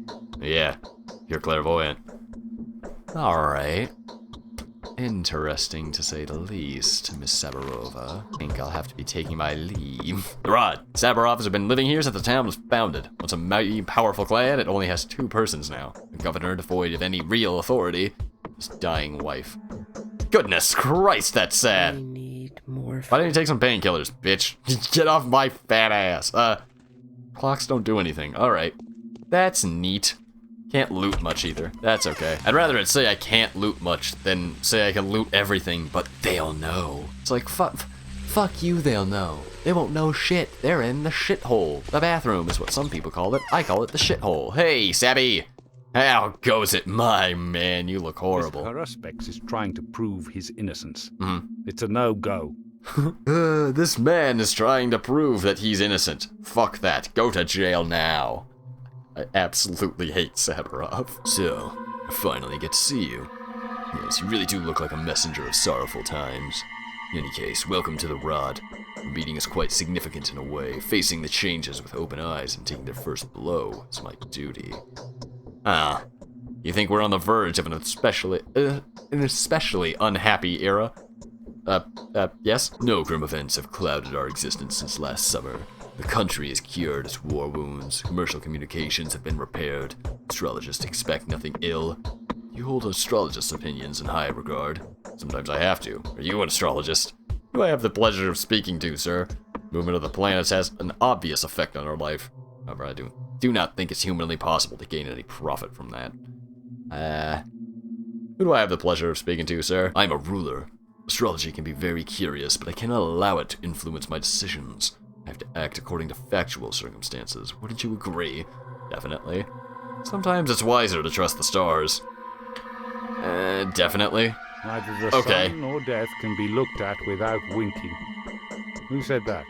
Yeah, you're clairvoyant. Alright. Interesting to say the least, Miss Saburova. I think I'll have to be taking my leave. Rod, Saburovs have been living here since the town was founded. Once a mighty, powerful clan, it only has 2 persons now. A governor devoid of any real authority, his dying wife. Goodness Christ, that's sad. I need more. Why don't you take some painkillers, bitch? Get off my fat ass. Clocks don't do anything. Alright. That's neat. Can't loot much either. That's okay. I'd rather it say I can't loot much than say I can loot everything, but they'll know. It's like, fuck you, they'll know. They won't know shit. They're in the shithole. The bathroom is what some people call it. I call it the shithole. Hey, Sabby! How goes it? My man, you look horrible. This Haruspex is trying to prove his innocence. It's a no-go. This man is trying to prove that he's innocent. Fuck that. Go to jail now. I absolutely hate Saburov. So, I finally get to see you. Yes, you really do look like a messenger of sorrowful times. In any case, welcome to the Rod. The meeting is quite significant in a way. Facing the changes with open eyes and taking their first blow is my duty. You think we're on the verge of an especially unhappy era? Yes? No grim events have clouded our existence since last summer. The country is cured its war wounds, commercial communications have been repaired, astrologists expect nothing ill. You hold astrologists' opinions in high regard. Sometimes I have to. Are you an astrologist? Who I have the pleasure of speaking to, sir? Movement of the planets has an obvious effect on our life. However, I do not think it's humanly possible to gain any profit from that. Who do I have the pleasure of speaking to, sir? I'm a ruler. Astrology can be very curious, but I cannot allow it to influence my decisions. I have to act according to factual circumstances. Wouldn't you agree? Definitely. Sometimes it's wiser to trust the stars. Definitely. Neither the sun nor death can be looked at without winking. Who said that?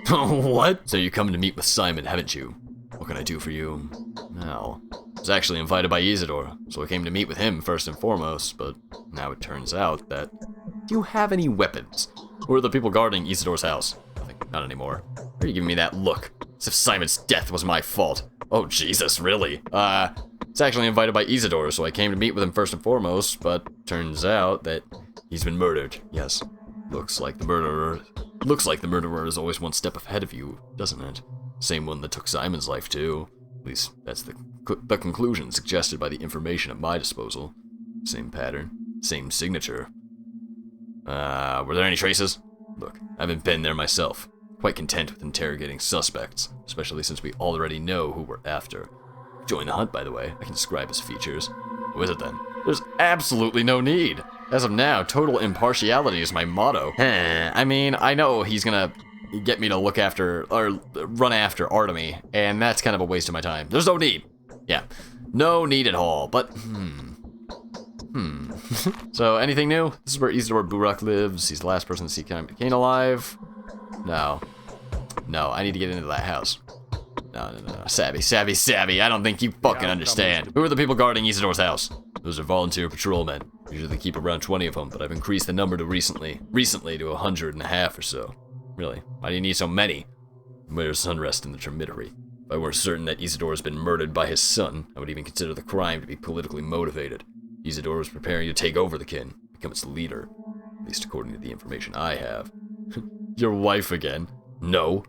What? So you come to meet with Simon, haven't you? What can I do for you? No. I was actually invited by Isidor, so I came to meet with him first and foremost, but now it turns out that Do you have any weapons? Or are the people guarding Isidor's house? Nothing. Not anymore. Why are you giving me that look? As if Simon's death was my fault. Oh, Jesus, really? It's actually invited by Isidor, so I came to meet with him first and foremost, but turns out that he's been murdered. Yes. Looks like the murderer is always one step ahead of you, doesn't it? Same one that took Simon's life, too. At least, that's the conclusion suggested by the information at my disposal. Same pattern. Same signature. Were there any traces? Look, I haven't been there myself. Quite content with interrogating suspects, especially since we already know who we're after. Join the hunt, by the way. I can describe his features. Who is it then? There's absolutely no need. As of now, total impartiality is my motto. I mean, I know he's gonna get me to look after, or run after Artemy, and that's kind of a waste of my time. There's no need. Yeah, no need at all, but, So, anything new? This is where Isidor Burakh lives. He's the last person to see Kain alive. No, I need to get into that house. No. Savvy. I don't think you fucking understand. Who are the people guarding Isidor's house? Those are volunteer patrolmen. Usually keep around 20 of them, but I've increased the number to recently to 150 or so. Really? Why do you need so many? There's unrest in the Termittery. If I weren't certain that Isidor has been murdered by his son, I would even consider the crime to be politically motivated. Isidor was preparing to take over the kin, become its leader. At least according to the information I have. Your wife again? No.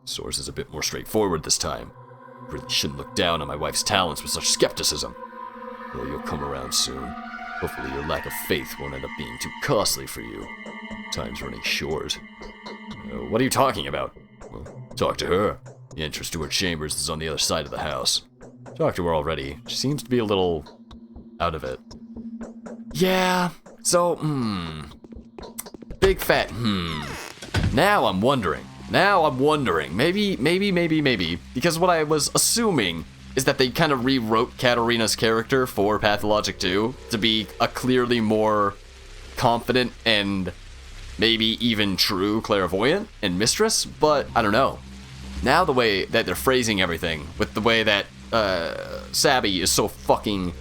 Source is a bit more straightforward this time. Really shouldn't look down on my wife's talents with such skepticism. Well, you'll come around soon. Hopefully your lack of faith won't end up being too costly for you. Time's running short. What are you talking about? Well, talk to her. The entrance to her chambers is on the other side of the house. Talked to her already. She seems to be a little out of it. Yeah, so, big fat, Now I'm wondering. Maybe. Because what I was assuming is that they kind of rewrote Katarina's character for Pathologic 2 to be a clearly more confident and maybe even true clairvoyant and mistress, but I don't know. Now the way that they're phrasing everything, with the way that Sabby is so fucking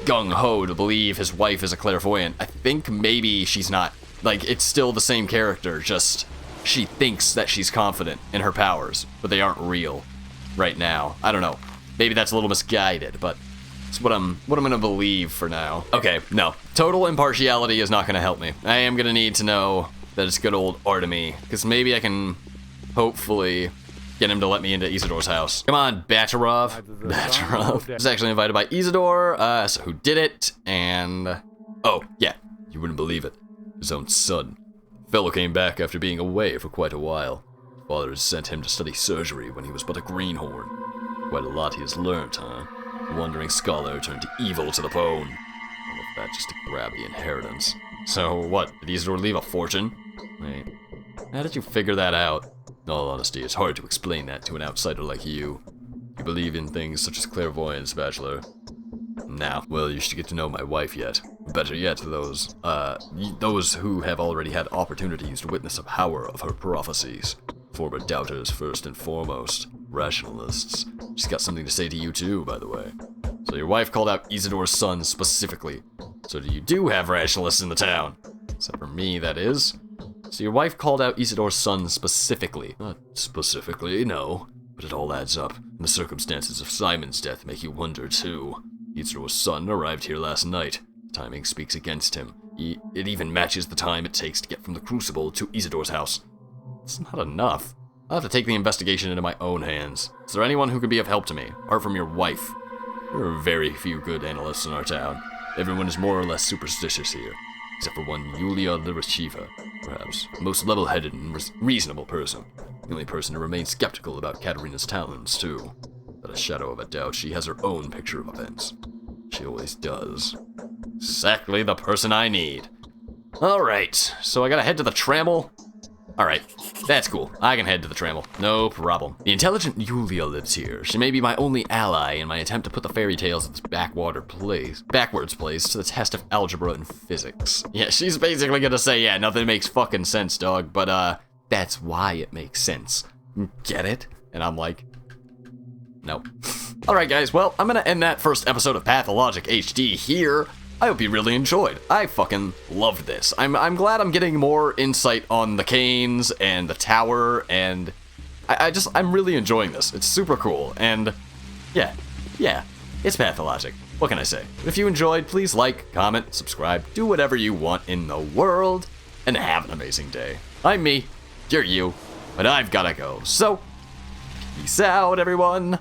gung-ho to believe his wife is a clairvoyant, I think maybe she's not. Like, it's still the same character, just she thinks that she's confident in her powers, but they aren't real right now. I don't know. Maybe that's a little misguided, but it's what I'm gonna believe for now. Okay, no. Total impartiality is not gonna help me. I am gonna need to know that it's good old Artemy, because maybe I can hopefully get him to let me into Isidor's house. Come on, Bachelor. Was actually invited by Isidor, so who did it, and... Oh, yeah, you wouldn't believe it. His own son. Fellow came back after being away for quite a while. His father had sent him to study surgery when he was but a greenhorn. Quite a lot he has learnt, huh? The wandering scholar turned evil to the bone. All of that just to grab the inheritance. So what, did Isidor leave a fortune? Wait, how did you figure that out? In all honesty, it's hard to explain that to an outsider like you. You believe in things such as clairvoyance, Bachelor? Now, well, you should get to know my wife yet. Better yet, those who have already had opportunities to witness the power of her prophecies. Former doubters first and foremost. Rationalists. She's got something to say to you too, by the way. So your wife called out Isidor's son specifically. So you do have rationalists in the town. Except for me, that is. So your wife called out Isidor's son specifically. Not specifically, no. But it all adds up. And the circumstances of Simon's death make you wonder too. Isidor's son arrived here last night. Timing speaks against him. It even matches the time it takes to get from the Crucible to Isidor's house. It's not enough. I'll have to take the investigation into my own hands. Is there anyone who can be of help to me, apart from your wife? There are very few good analysts in our town. Everyone is more or less superstitious here, except for one Yulia Lyracheva, perhaps the most level-headed and reasonable person. The only person to remain skeptical about Katarina's talents, too. Without a shadow of a doubt, she has her own picture of events. She always does. Exactly the person I need. Alright, so I gotta head to the Trammel? Alright, that's cool. I can head to the Trammel. No problem. The intelligent Yulia lives here. She may be my only ally in my attempt to put the fairy tales of this backwards place to the test of algebra and physics. Yeah, she's basically gonna say, yeah, nothing makes fucking sense, dog, but, that's why it makes sense. Get it? And I'm like, no. Alright, guys, well, I'm gonna end that first episode of Pathologic HD here. I hope you really enjoyed. I fucking loved this. I'm glad I'm getting more insight on the Kains and the tower, and I'm really enjoying this. It's super cool, and yeah, it's Pathologic. What can I say? If you enjoyed, please like, comment, subscribe, do whatever you want in the world, and have an amazing day. I'm me, you're you, but I've gotta go. So, peace out, everyone.